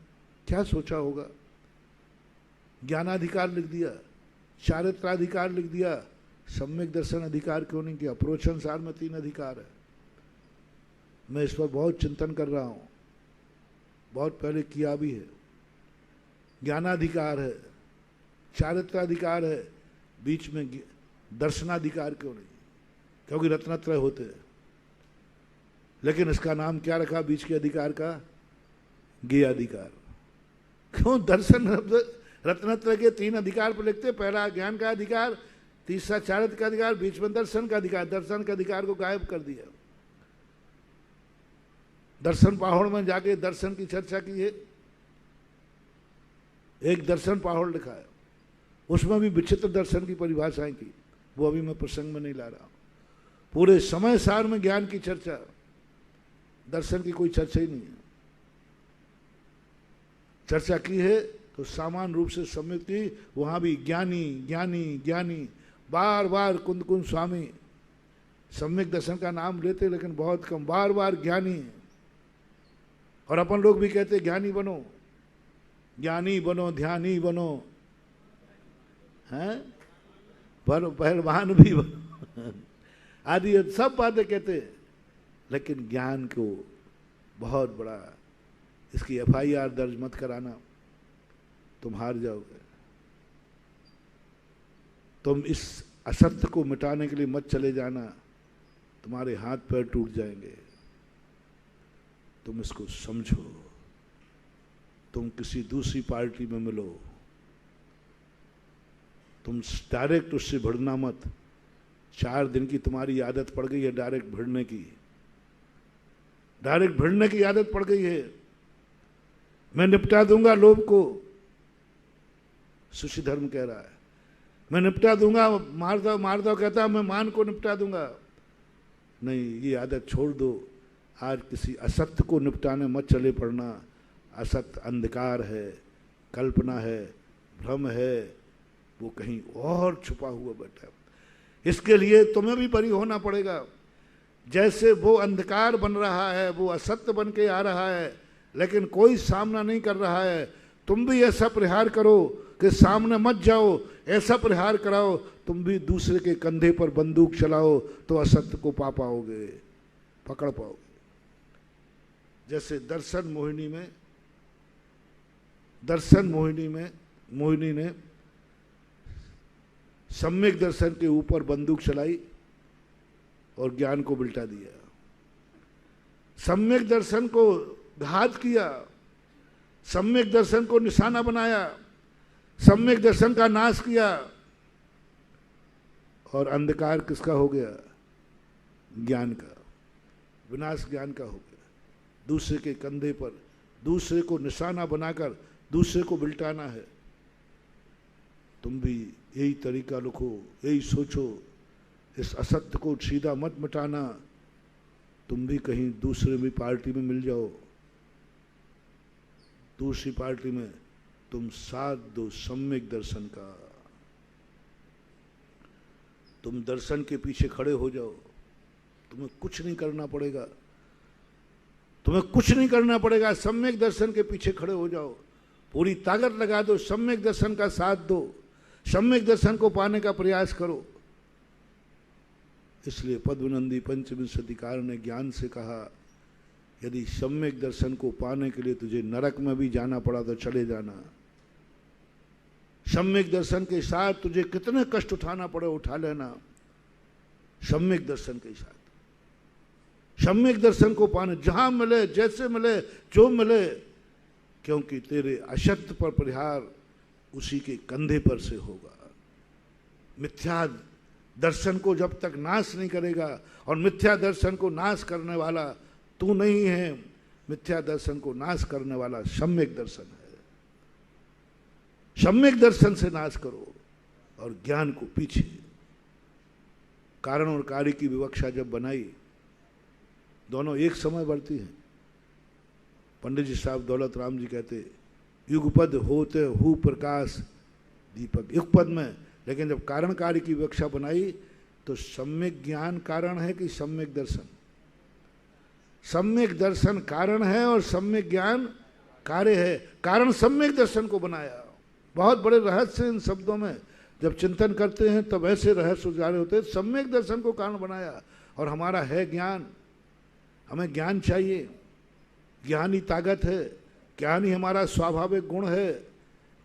क्या सोचा होगा। ज्ञानाधिकार लिख दिया, चारित्राधिकार लिख दिया, सम्यक दर्शन अधिकार क्यों नहीं किया? प्रवचन सार में 3 अधिकार है। मैं इस पर बहुत चिंतन कर रहा हूं, बहुत पहले किया भी है। ज्ञानाधिकार है, चारित्राधिकार है, बीच में दर्शनाधिकार क्यों नहीं? क्योंकि रत्नत्रय होते हैं। लेकिन इसका नाम क्या रखा बीच के अधिकार का? ज्ञेय अधिकार। क्यों? दर्शन रत्नत्रय के 3 अधिकार पर लिखते, पहला ज्ञान का अधिकार, तीसरा चारित्र का अधिकार, बीच में दर्शन का अधिकार। दर्शन का अधिकार को गायब कर दिया। दर्शन पाहुड़ में जाके दर्शन की चर्चा की है, एक दर्शन पाहुड़ लिखा है, उसमें भी विचित्र दर्शन की परिभाषाएं की, वो अभी मैं प्रसंग में नहीं ला रहा हूं। पूरे समय सार में ज्ञान की चर्चा, दर्शन की कोई चर्चा ही नहीं है। चर्चा की है तो सामान्य रूप से सम्यक की, वहां भी ज्ञानी ज्ञानी ज्ञानी, बार बार कुंद कुंद स्वामी सम्यक दर्शन का नाम लेते, लेकिन बहुत कम, बार बार ज्ञानी। और अपन लोग भी कहते ज्ञानी बनो, ज्ञानी बनो, ध्यानी बनो, हैं, पर पहलवान भी बनो, आदि सब बातें कहते। लेकिन ज्ञान को बहुत बड़ा, इसकी FIR दर्ज मत कराना, तुम हार जाओगे। तुम इस असत्य को मिटाने के लिए मत चले जाना, तुम्हारे हाथ पैर टूट जाएंगे। तुम इसको समझो, तुम किसी दूसरी पार्टी में मिलो, तुम डायरेक्ट उससे भिड़ना मत। 4 दिन की तुम्हारी आदत पड़ गई है डायरेक्ट भिड़ने की, डायरेक्ट भिड़ने की आदत पड़ गई है। मैं निपटा दूंगा लोभ को, सुशी धर्म कह रहा है, मैं निपटा दूंगा। माधव कहता है मैं मान को निपटा दूंगा। नहीं, ये आदत छोड़ दो। आज किसी असत्य को निपटाने मत चले पड़ना। असत्य अंधकार है, कल्पना है, भ्रम है, वो कहीं और छुपा हुआ बैठा है। इसके लिए तुम्हें भी बरी होना पड़ेगा। जैसे वो अंधकार बन रहा है, वो असत्य बन के आ रहा है, लेकिन कोई सामना नहीं कर रहा है। तुम भी ऐसा प्रहार करो कि सामने मत जाओ, ऐसा प्रहार कराओ, तुम भी दूसरे के कंधे पर बंदूक चलाओ तो असत्य को पा पाओगे, पकड़ पाओगे। जैसे दर्शन मोहिनी ने सम्यक दर्शन के ऊपर बंदूक चलाई और ज्ञान को बिल्टा दिया। सम्यक दर्शन को घात किया, सम्यक दर्शन को निशाना बनाया, सम्यक दर्शन का नाश किया, और अंधकार किसका हो गया? ज्ञान का। विनाश ज्ञान का हो गया। दूसरे के कंधे पर दूसरे को निशाना बनाकर दूसरे को बिल्टाना है। तुम भी यही तरीका लिखो, यही सोचो, इस असत्य को सीधा मत मिटाना। तुम भी कहीं दूसरे भी पार्टी में मिल जाओ, दूसरी पार्टी में तुम साथ दो सम्यक दर्शन का। तुम दर्शन के पीछे खड़े हो जाओ, तुम्हें कुछ नहीं करना पड़ेगा, तुम्हें कुछ नहीं करना पड़ेगा। सम्यक दर्शन के पीछे खड़े हो जाओ, पूरी ताकत लगा दो, सम्यक दर्शन का साथ दो, सम्यक दर्शन को पाने का प्रयास करो। इसलिए पद्मनंदी पंचमी सदीकार ने ज्ञान से कहा, यदि सम्यक दर्शन को पाने के लिए तुझे नरक में भी जाना पड़ा तो चले जाना। सम्यक दर्शन के साथ तुझे कितने कष्ट उठाना पड़े उठा लेना, सम्यक दर्शन के साथ। सम्यक दर्शन को पाने, जहां मिले, जैसे मिले, जो मिले, क्योंकि तेरे असत्य पर परिहार उसी के कंधे पर से होगा। मिथ्या दर्शन को जब तक नाश नहीं करेगा, और मिथ्या दर्शन को नाश करने वाला तू नहीं है, मिथ्या दर्शन को नाश करने वाला सम्यक दर्शन है। सम्यक दर्शन से नाश करो और ज्ञान को पीछे। कारण और कार्य की विवक्षा जब बनाई, दोनों एक समय बढ़ती हैं। पंडित जी साहब दौलत राम जी कहते, युगपद होते हु प्रकाश दीपक, युगपद में। लेकिन जब कारण कार्य की विवक्षा बनाई तो सम्यक ज्ञान कारण है कि सम्यक दर्शन? सम्यक दर्शन कारण है और सम्यक ज्ञान कार्य है। कारण सम्यक दर्शन को बनाया। बहुत बड़े रहस्य इन शब्दों में जब चिंतन करते हैं तब ऐसे रहस्य उजागर होते हैं। सम्यक दर्शन को कारण बनाया, और हमारा है ज्ञान, हमें ज्ञान चाहिए, ज्ञान ही ताकत है, ज्ञान ही हमारा स्वाभाविक गुण है,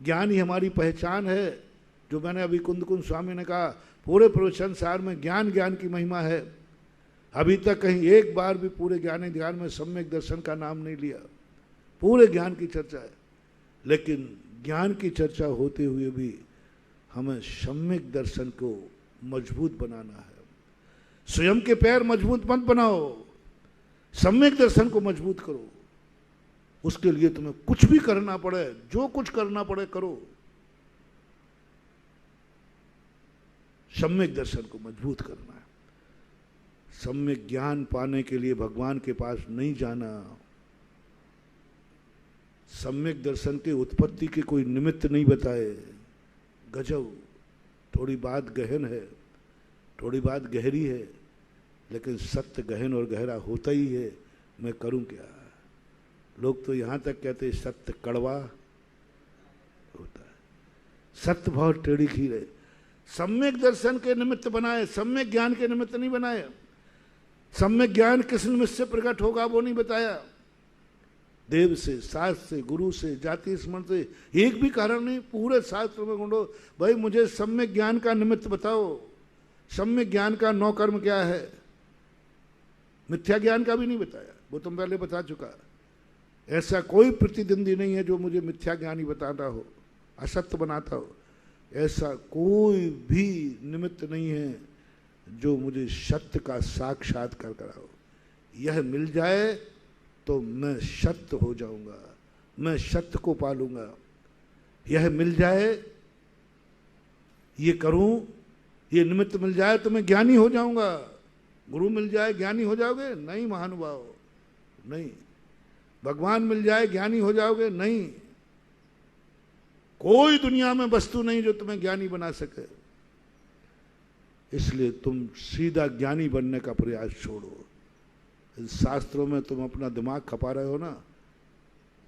ज्ञान ही हमारी पहचान है। जो मैंने अभी कुंद स्वामी ने कहा, पूरे प्रवचन सार में ज्ञान, ज्ञान की महिमा है। अभी तक कहीं एक बार भी पूरे ज्ञान में सम्यक दर्शन का नाम नहीं लिया। पूरे ज्ञान की चर्चा है, लेकिन ज्ञान की चर्चा होते हुए भी हमें सम्यक दर्शन को मजबूत बनाना है। स्वयं के पैर मजबूत मत बनाओ, सम्यक दर्शन को मजबूत करो। उसके लिए तुम्हें कुछ भी करना पड़े, जो कुछ करना पड़े करो। सम्यक दर्शन को मजबूत करना है। सम्यक ज्ञान पाने के लिए भगवान के पास नहीं जाना। सम्यक दर्शन के उत्पत्ति के कोई निमित्त नहीं बताए। गजब, थोड़ी बात गहन है, थोड़ी बात गहरी है, लेकिन सत्य गहन और गहरा होता ही है। मैं करूं क्या? लोग तो यहां तक कहते सत्य कड़वा होता है। सत्य बहुत टेढ़ी खीर है। सम्यक दर्शन के निमित्त बनाए, सम्यक ज्ञान के निमित्त नहीं बनाए। सम्यक ज्ञान किस निमित्त से प्रकट होगा वो नहीं बताया। देव से, शास्त्र से, गुरु से, जाति स्मरण से, एक भी कारण नहीं। पूरे शास्त्र में ढूंढो, भाई मुझे सम्यक ज्ञान का निमित्त बताओ। सम्यक ज्ञान का 9 कर्म क्या है? मिथ्या ज्ञान का भी नहीं बताया, वो तुम पहले बता चुका। ऐसा कोई प्रतिद्वंदी नहीं है जो मुझे मिथ्या ज्ञान ही बताता हो, असत्य बनाता हो। ऐसा कोई भी निमित्त नहीं है जो मुझे सत्य का साक्षात्कार कराओ। यह मिल जाए तो मैं सत्य हो जाऊंगा, मैं सत्य को पालूंगा। यह मिल जाए, ये करूं, ये निमित्त मिल जाए तो मैं ज्ञानी हो जाऊंगा। गुरु मिल जाए ज्ञानी हो जाओगे? नहीं महानुभाव, नहीं। भगवान मिल जाए ज्ञानी हो जाओगे? नहीं। कोई दुनिया में वस्तु नहीं जो तुम्हें ज्ञानी बना सके। इसलिए तुम सीधा ज्ञानी बनने का प्रयास छोड़ो। इन शास्त्रों में तुम अपना दिमाग खपा रहे हो ना,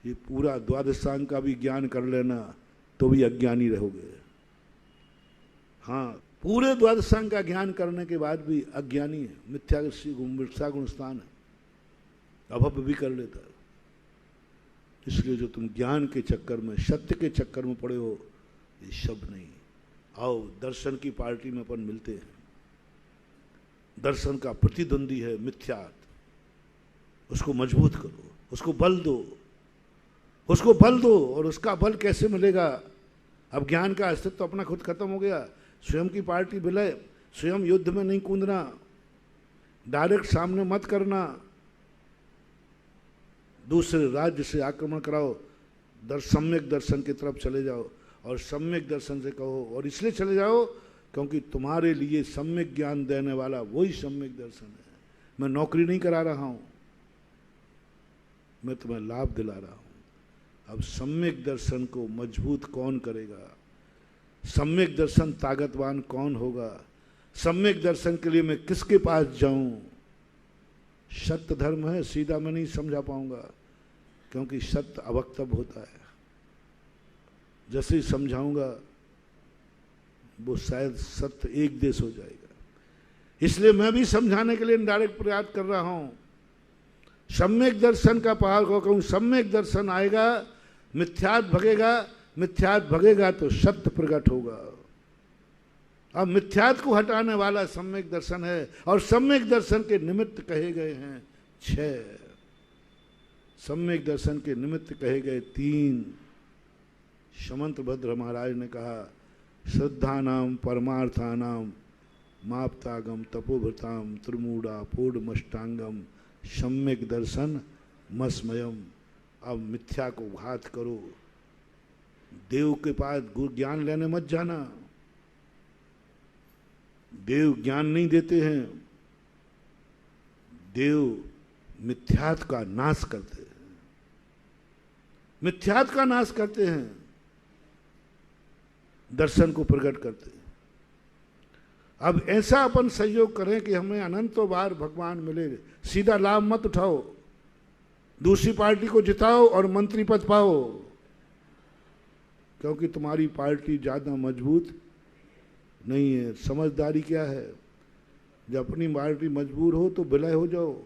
ये पूरा द्वादशांग का भी ज्ञान कर लेना तो भी अज्ञानी रहोगे। हाँ, पूरे द्वादशांग का ज्ञान करने के बाद भी अज्ञानी है। मिथ्या गुण स्थान है, अभव भी कर लेता है। इसलिए जो तुम ज्ञान के चक्कर में, सत्य के चक्कर में पड़े हो, ये सब नहीं। आओ दर्शन की पार्टी में अपन मिलते हैं। दर्शन का प्रतिद्वंदी है मिथ्या, उसको मजबूत करो। उसको बल दो, उसको बल दो। और उसका बल कैसे मिलेगा? अब ज्ञान का अस्तित्व तो अपना खुद खत्म हो गया। स्वयं की पार्टी विलय, स्वयं युद्ध में नहीं कूदना, डायरेक्ट सामने मत करना, दूसरे राज्य से आक्रमण कराओ, सम्यक दर्शन की तरफ चले जाओ और सम्यक दर्शन से कहो। और इसलिए चले जाओ क्योंकि तुम्हारे लिए सम्यक ज्ञान देने वाला वही सम्यक दर्शन है। मैं नौकरी नहीं करा रहा हूं, मैं तुम्हें लाभ दिला रहा हूं। अब सम्यक दर्शन को मजबूत कौन करेगा? सम्यक दर्शन ताकतवान कौन होगा? सम्यक दर्शन के लिए मैं किसके पास जाऊं? सत्य धर्म है, सीधा मैं नहीं समझा पाऊंगा क्योंकि सत्य अवक्तव्य होता है। जैसे ही समझाऊंगा वो शायद सत्य एक देश हो जाएगा। इसलिए मैं भी समझाने के लिए डायरेक्ट प्रयास कर रहा हूं। सम्यक दर्शन का पहाड़ को कहूं, सम्यक दर्शन आएगा, मिथ्यात भगेगा, मिथ्यात भगेगा तो सत्य प्रकट होगा। अब मिथ्यात को हटाने वाला सम्यक दर्शन है और सम्यक दर्शन के निमित्त कहे गए हैं 6, सम्यक दर्शन के निमित्त कहे गए 3। शमंत भद्र महाराज ने कहा, श्रद्धानाम परमार्थानाम माप्तागम तपोभृताम त्रिमूढ़ा पूर्णमष्टांगम सम्यक दर्शन मस्मयम। अब मिथ्या को घात करो, देव के पास ज्ञान लेने मत जाना। देव ज्ञान नहीं देते हैं, देव मिथ्यात का नाश करते हैं, मिथ्यात का नाश करते हैं, दर्शन को प्रकट करते हैं। अब ऐसा अपन सहयोग करें कि हमें अनंतों बार भगवान मिले। सीधा लाभ मत उठाओ, दूसरी पार्टी को जिताओ और मंत्री पद पाओ, क्योंकि तुम्हारी पार्टी ज्यादा मजबूत नहीं है। समझदारी क्या है? जब अपनी पार्टी मजबूर हो तो विलय हो जाओ,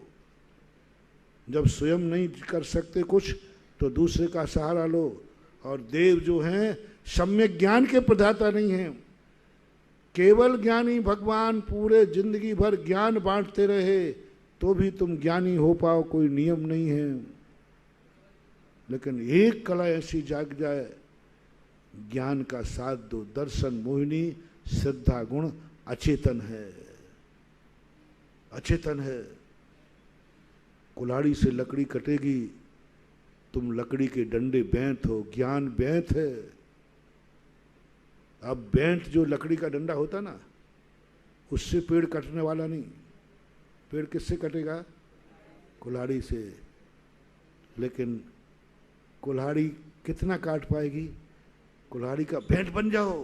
जब स्वयं नहीं कर सकते कुछ तो दूसरे का सहारा लो। और देव जो हैं सम्यक ज्ञान के प्रदाता नहीं हैं। केवल ज्ञानी भगवान पूरे जिंदगी भर ज्ञान बांटते रहे तो भी तुम ज्ञानी हो पाओ, कोई नियम नहीं है। लेकिन एक कला ऐसी जाग जाए, ज्ञान का साथ दो। दर्शन मोहिनी, श्रद्धा गुण अचेतन है, अचेतन है। कुल्हाड़ी से लकड़ी कटेगी, तुम लकड़ी के डंडे बैंत हो, ज्ञान बैंत है। अब बैंत जो लकड़ी का डंडा होता ना, उससे पेड़ कटने वाला नहीं। पेड़ किससे कटेगा? कुल्हाड़ी से। लेकिन कुल्हाड़ी कितना काट पाएगी? कुल्हाड़ी का बैंत बन जाओ,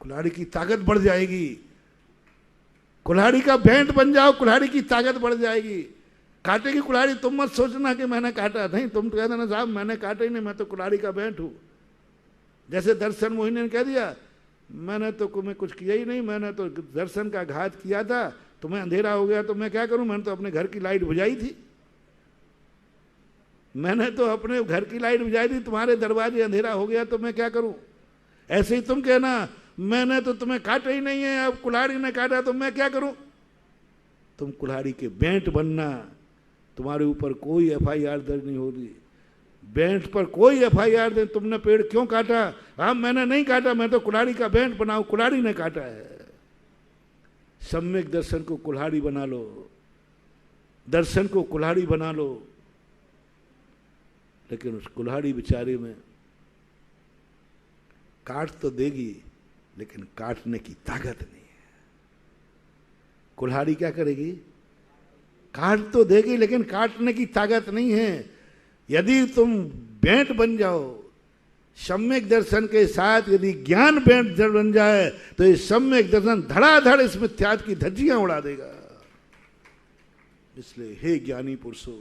कुल्हाड़ी की ताकत बढ़ जाएगी। कुल्हाड़ी का बैंत बन जाओ, कुल्हाड़ी की ताकत बढ़ जाएगी। काटेगी कुल्हाड़ी, तुम मत सोचना कि मैंने काटा, नहीं, तुम तो कहते ना साहब मैंने काटा ही नहीं, मैं तो कुल्हाड़ी का बैंत हूं। जैसे दर्शन मोहिनी ने कह दिया, मैंने तो तुम्हें कुछ किया ही नहीं, मैंने तो दर्शन का घात किया था, तुम्हें अंधेरा हो गया तो मैं क्या करूं, मैंने तो अपने घर की लाइट बुझाई थी, मैंने तो अपने घर की लाइट बुझाई थी, तुम्हारे दरवाजे अंधेरा हो गया तो मैं क्या करूं। ऐसे ही तुम कहना, मैंने तो तुम्हें काटा ही नहीं है, अब कुल्हाड़ी ने काटा तो मैं क्या करूं। तुम कुल्हाड़ी के बैंत बनना, तुम्हारे ऊपर कोई FIR दर्ज नहीं होगी। बैंत पर कोई FIR दे, तुमने पेड़ क्यों काटा? हाँ मैंने नहीं काटा, मैं तो कुल्हाड़ी का बैंत बनाऊं, कुल्हाड़ी ने काटा है। सम्यक दर्शन को कुल्हाड़ी बना लो, दर्शन को कुल्हाड़ी बना लो। लेकिन उस कुल्हाड़ी बेचारे में काट तो देगी लेकिन काटने की ताकत नहीं है। कुल्हाड़ी क्या करेगी? काट तो देगी लेकिन काटने की ताकत नहीं है। यदि तुम बैंत बन जाओ, सम्यक दर्शन के साथ यदि ज्ञान बैंत बन जाए तो ये सम्यक दर्शन धड़ाधड़ इस मिथ्यात की धज्जियां उड़ा देगा। इसलिए हे ज्ञानी पुरुषों,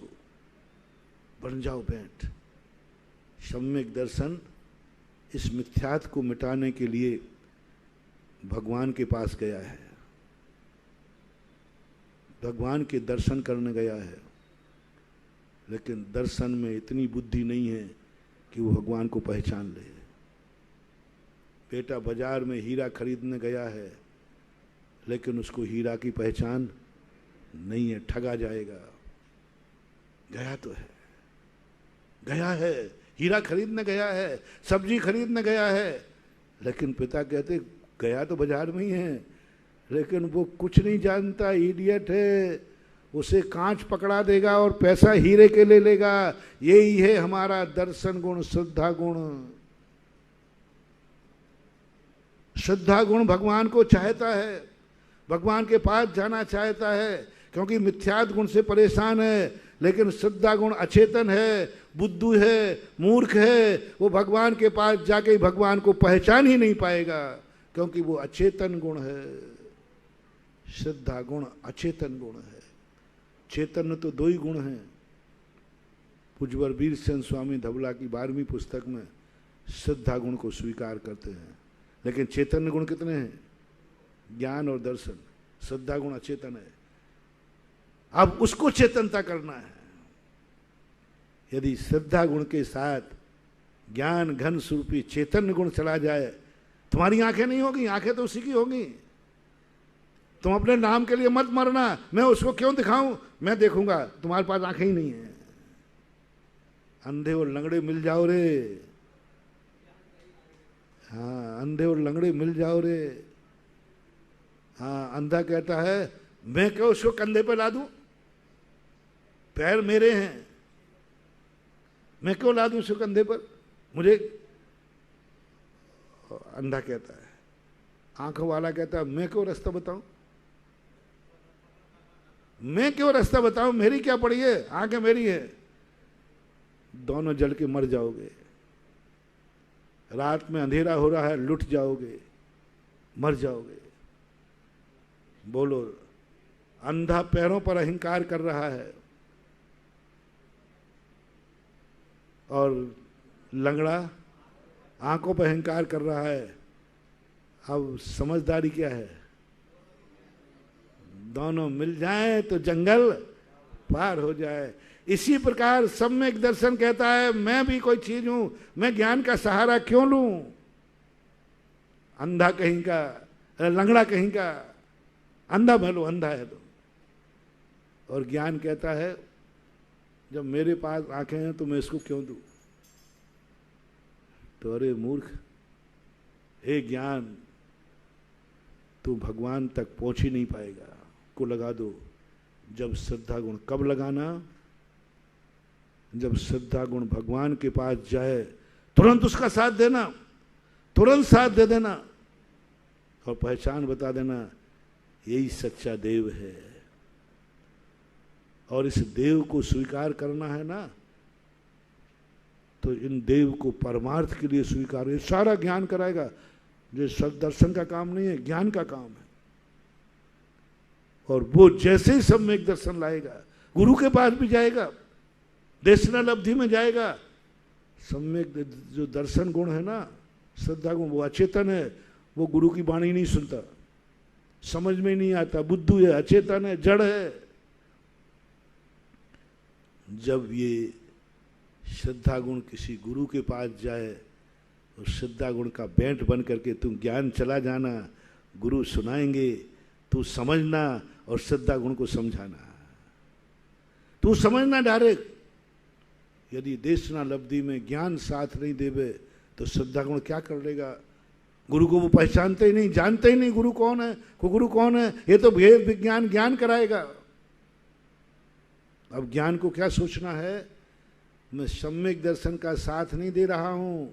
बन जाओ बैंत। सम्यक दर्शन इस मिथ्यात को मिटाने के लिए भगवान के पास गया है, भगवान के दर्शन करने गया है। लेकिन दर्शन में इतनी बुद्धि नहीं है कि वो भगवान को पहचान ले। बेटा बाजार में हीरा खरीदने गया है लेकिन उसको हीरा की पहचान नहीं है, ठगा जाएगा। गया तो है गया है, हीरा खरीदने गया है, सब्जी खरीदने गया है, लेकिन पिता कहते गया तो बाजार में ही है, लेकिन वो कुछ नहीं जानता, इडियट है, उसे कांच पकड़ा देगा और पैसा हीरे के ले लेगा। यही है हमारा दर्शन गुण, श्रद्धा गुण। श्रद्धा गुण भगवान को चाहता है, भगवान के पास जाना चाहता है, क्योंकि मिथ्यात गुण से परेशान है। लेकिन श्रद्धा गुण अचेतन है, बुद्धू है, मूर्ख है, वो भगवान के पास जाके भगवान को पहचान ही नहीं पाएगा, क्योंकि वो अचेतन गुण है। श्रद्धा गुण अचेतन गुण है, चेतन तो दो ही गुण हैं। पूज्यवर वीरचंद स्वामी धवला की 12वीं पुस्तक में श्रद्धा गुण को स्वीकार करते हैं, लेकिन चेतन गुण कितने हैं? ज्ञान और दर्शन। श्रद्धा गुण अचेतन है, अब उसको चेतनता करना है। यदि श्रद्धा गुण के साथ ज्ञान घन स्वरूपी चेतन गुण चला जाए, तुम्हारी आंखें नहीं होगी, आंखें तो उसी की होगी। तुम अपने नाम के लिए मत मरना, मैं उसको क्यों दिखाऊं, मैं देखूंगा, तुम्हारे पास आंखें ही नहीं है। अंधे और लंगड़े मिल जाओ रे, हाँ अंधे और लंगड़े मिल जाओ रे। हाँ, अंधा कहता है मैं क्यों उसको कंधे पे ला दूं, पैर मेरे हैं, मैं क्यों ला दूं उसको कंधे पर, मुझे। अंधा कहता है, आंखों वाला कहता है मैं क्यों रास्ता बताऊं, मैं क्यों रास्ता बताऊं, मेरी क्या पड़ी है, आंखें मेरी है। दोनों जल के मर जाओगे। रात में अंधेरा हो रहा है, लुट जाओगे, मर जाओगे। बोलो, अंधा पैरों पर अहंकार कर रहा है और लंगड़ा आंखों पर अहंकार कर रहा है। अब समझदारी क्या है? दोनों मिल जाएं तो जंगल पार हो जाए। इसी प्रकार सम्यक दर्शन कहता है मैं भी कोई चीज हूं, मैं ज्ञान का सहारा क्यों लूं। अंधा कहीं का, लंगड़ा कहीं का, अंधा भलो, अंधा है तो। और ज्ञान कहता है जब मेरे पास आंखें हैं तो मैं इसको क्यों दूं। तो अरे मूर्ख, हे ज्ञान, तू भगवान तक पहुंच ही नहीं पाएगा, को लगा दो। जब श्रद्धा गुण, कब लगाना? जब श्रद्धा गुण भगवान के पास जाए, तुरंत उसका साथ देना, तुरंत साथ दे देना और पहचान बता देना, यही सच्चा देव है। और इस देव को स्वीकार करना है ना, तो इन देव को परमार्थ के लिए स्वीकार, ये सारा ज्ञान कराएगा। जो सब दर्शन का काम नहीं है, ज्ञान का काम है। और वो जैसे ही सम्यक दर्शन लाएगा, गुरु के पास भी जाएगा, देशनल अवधि में जाएगा। सम्यक जो दर्शन गुण है ना, श्रद्धा गुण, वो अचेतन है, वो गुरु की वाणी नहीं सुनता, समझ में नहीं आता, बुद्धू है, अचेतन है, जड़ है। जब ये श्रद्धा गुण किसी गुरु के पास जाए, और श्रद्धा गुण का बैंट बन करके तुम ज्ञान चला जाना, गुरु सुनाएंगे, तू समझना और श्रद्धा गुण को समझाना। तू समझना डायरेक्ट। यदि देशना लब्धि में ज्ञान साथ नहीं देवे तो श्रद्धा गुण क्या कर लेगा। गुरु को वो पहचानते ही नहीं, जानते ही नहीं गुरु कौन है, को गुरु कौन है। ये तो भेद विज्ञान ज्ञान कराएगा। अब ज्ञान को क्या सोचना है, मैं सम्यक दर्शन का साथ नहीं दे रहा हूं,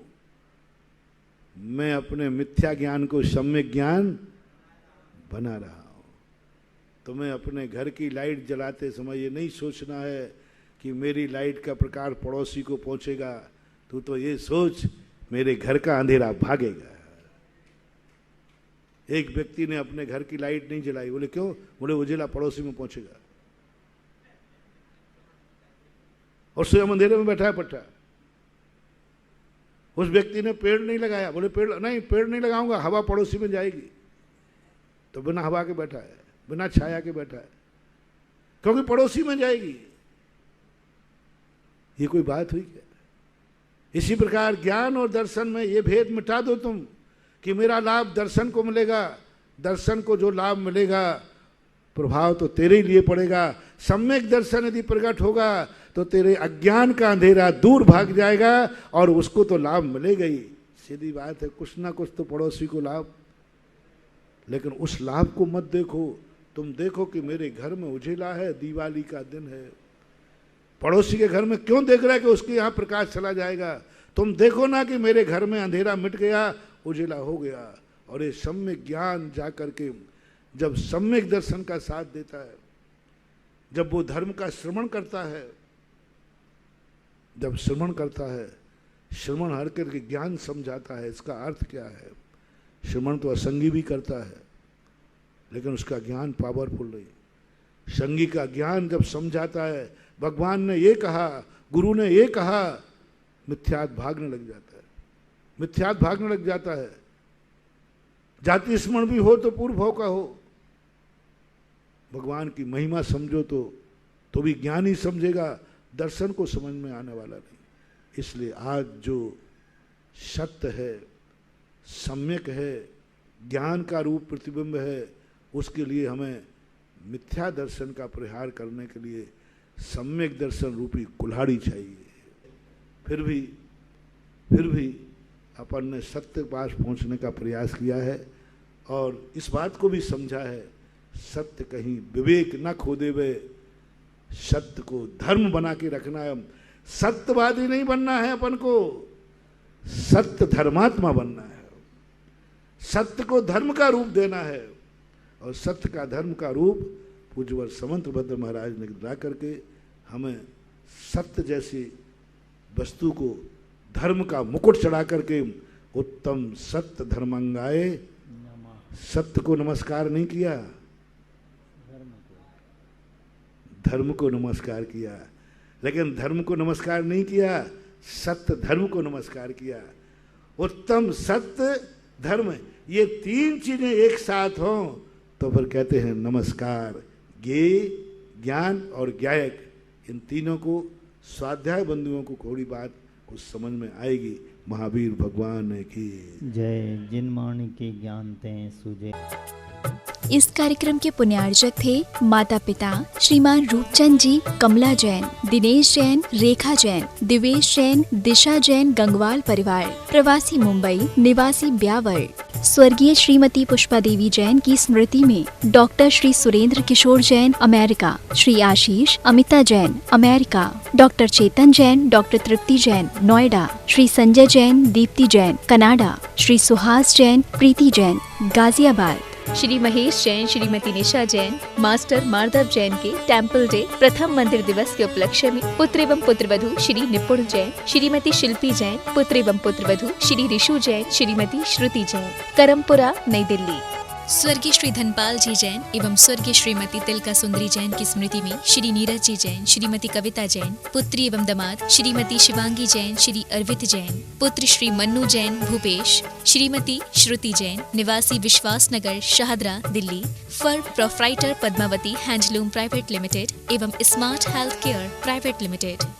मैं अपने मिथ्या ज्ञान को सम्यक ज्ञान बना रहा हूं। तो मैं अपने घर की लाइट जलाते समय ये नहीं सोचना है कि मेरी लाइट का प्रकाश पड़ोसी को पहुंचेगा, तो ये सोच मेरे घर का अंधेरा भागेगा। एक व्यक्ति ने अपने घर की लाइट नहीं जलाई, बोले क्यों, बोले उजेला पड़ोसी में पहुंचेगा, और स्वयं अंधेरे में बैठा है पट्टा। उस व्यक्ति ने पेड़ नहीं लगाया, बोले पेड़ नहीं लगाऊंगा, हवा पड़ोसी में जाएगी, तो बिना हवा के बैठा है, बिना छाया के बैठा है, क्योंकि पड़ोसी में जाएगी। ये कोई बात हुई क्या? इसी प्रकार ज्ञान और दर्शन में ये भेद मिटा दो तुम, कि मेरा लाभ दर्शन को मिलेगा, दर्शन को जो लाभ मिलेगा प्रभाव तो तेरे ही लिए पड़ेगा। सम्यक दर्शन यदि प्रकट होगा तो तेरे अज्ञान का अंधेरा दूर भाग जाएगा और उसको तो लाभ मिलेगा ही। सीधी बात है, कुछ ना कुछ तो पड़ोसी को लाभ, लेकिन उस लाभ को मत देखो। तुम देखो कि मेरे घर में उजिला है, दिवाली का दिन है। पड़ोसी के घर में क्यों देख रहा है कि उसके यहाँ प्रकाश चला जाएगा? तुम देखो ना कि मेरे घर में अंधेरा मिट गया, उजिला हो गया। और ये सम्यक ज्ञान जा करके जब सम्यक दर्शन का साथ देता है, जब वो धर्म का श्रवण करता है, जब श्रवण करता है, श्रवण हर करके ज्ञान समझाता है इसका अर्थ क्या है। श्रवण तो असंगी भी करता है, लेकिन उसका ज्ञान पावरफुल नहीं। संगी का ज्ञान जब समझाता है, भगवान ने ये कहा, गुरु ने ये कहा, मिथ्यात भागने लग जाता है, मिथ्यात भागने लग जाता है। जाति स्मरण भी हो तो पूर्व भाव का हो, भगवान की महिमा समझो तो भी ज्ञान ही समझेगा, दर्शन को समझ में आने वाला नहीं। इसलिए आज जो सत्य है, सम्यक है, ज्ञान का रूप प्रतिबिंब है, उसके लिए हमें मिथ्या दर्शन का परिहार करने के लिए सम्यक दर्शन रूपी कुल्हाड़ी चाहिए। फिर भी अपन ने सत्य के पास पहुंचने का प्रयास किया है और इस बात को भी समझा है, सत्य कहीं विवेक न खो देवे, सत्य को धर्म बना के रखना है। सत्यवादी नहीं बनना है अपन को, सत्य धर्मात्मा बनना है। सत्य को धर्म का रूप देना है और सत्य का धर्म का रूप पूज्यवर समंतभद्र महाराज ने ला करके हमें सत्य जैसी वस्तु को धर्म का मुकुट चढ़ा करके उत्तम सत्य धर्मंगाए, सत्य को नमस्कार नहीं किया, धर्म को नमस्कार किया। लेकिन धर्म को नमस्कार नहीं किया, सत्य धर्म को नमस्कार किया। उत्तम सत्य धर्म, ये तीन चीजें एक साथ हों तो फिर कहते हैं नमस्कार। ज्ञेय, ज्ञान और ज्ञायक, इन तीनों को स्वाध्याय बंधुओं को थोड़ी बात कुछ समझ में आएगी। महावीर भगवान की जय। जिन माणी के ज्ञान ते सुजे। इस कार्यक्रम के पुण्यार्जक थे माता पिता श्रीमान रूपचंद जी, कमला जैन, दिनेश जैन, रेखा जैन, दिवेश जैन, दिशा जैन गंगवाल परिवार, प्रवासी मुंबई, निवासी ब्यावर। स्वर्गीय श्रीमती पुष्पा देवी जैन की स्मृति में डॉक्टर श्री सुरेंद्र किशोर Jain, America, Shri Ashish Amita Jain, America, doctor चेतन जैन, डॉक्टर तृप्ति जैन, नोएडा, श्री संजय जैन, दीप्ति जैन, कनाडा, श्री सुहास जैन, प्रीति जैन, गाजियाबाद, श्री महेश जैन, श्रीमती निशा जैन, मास्टर माधव जैन के टेम्पल डे प्रथम मंदिर दिवस के उपलक्ष्य में पुत्र एवं पुत्रवधू श्री निपुण जैन, श्रीमती शिल्पी जैन, पुत्र एवं पुत्रवधू श्री ऋषु जैन, श्रीमती श्रुति जैन, करमपुरा, नई दिल्ली। स्वर्गीय श्री धनपाल जी जैन एवं स्वर्गीय श्रीमती तिलका सुंदरी जैन की स्मृति में श्री नीरज जी जैन, श्रीमती कविता जैन, पुत्री एवं दामाद श्रीमती शिवांगी जैन, श्री अर्वित जैन, पुत्र श्री मन्नू जैन भूपेश, श्रीमती श्रुति जैन, निवासी Vishwas Nagar, Shahdara, Delhi, for proprietor Padmavati handloom private limited एवं smart health care private limited.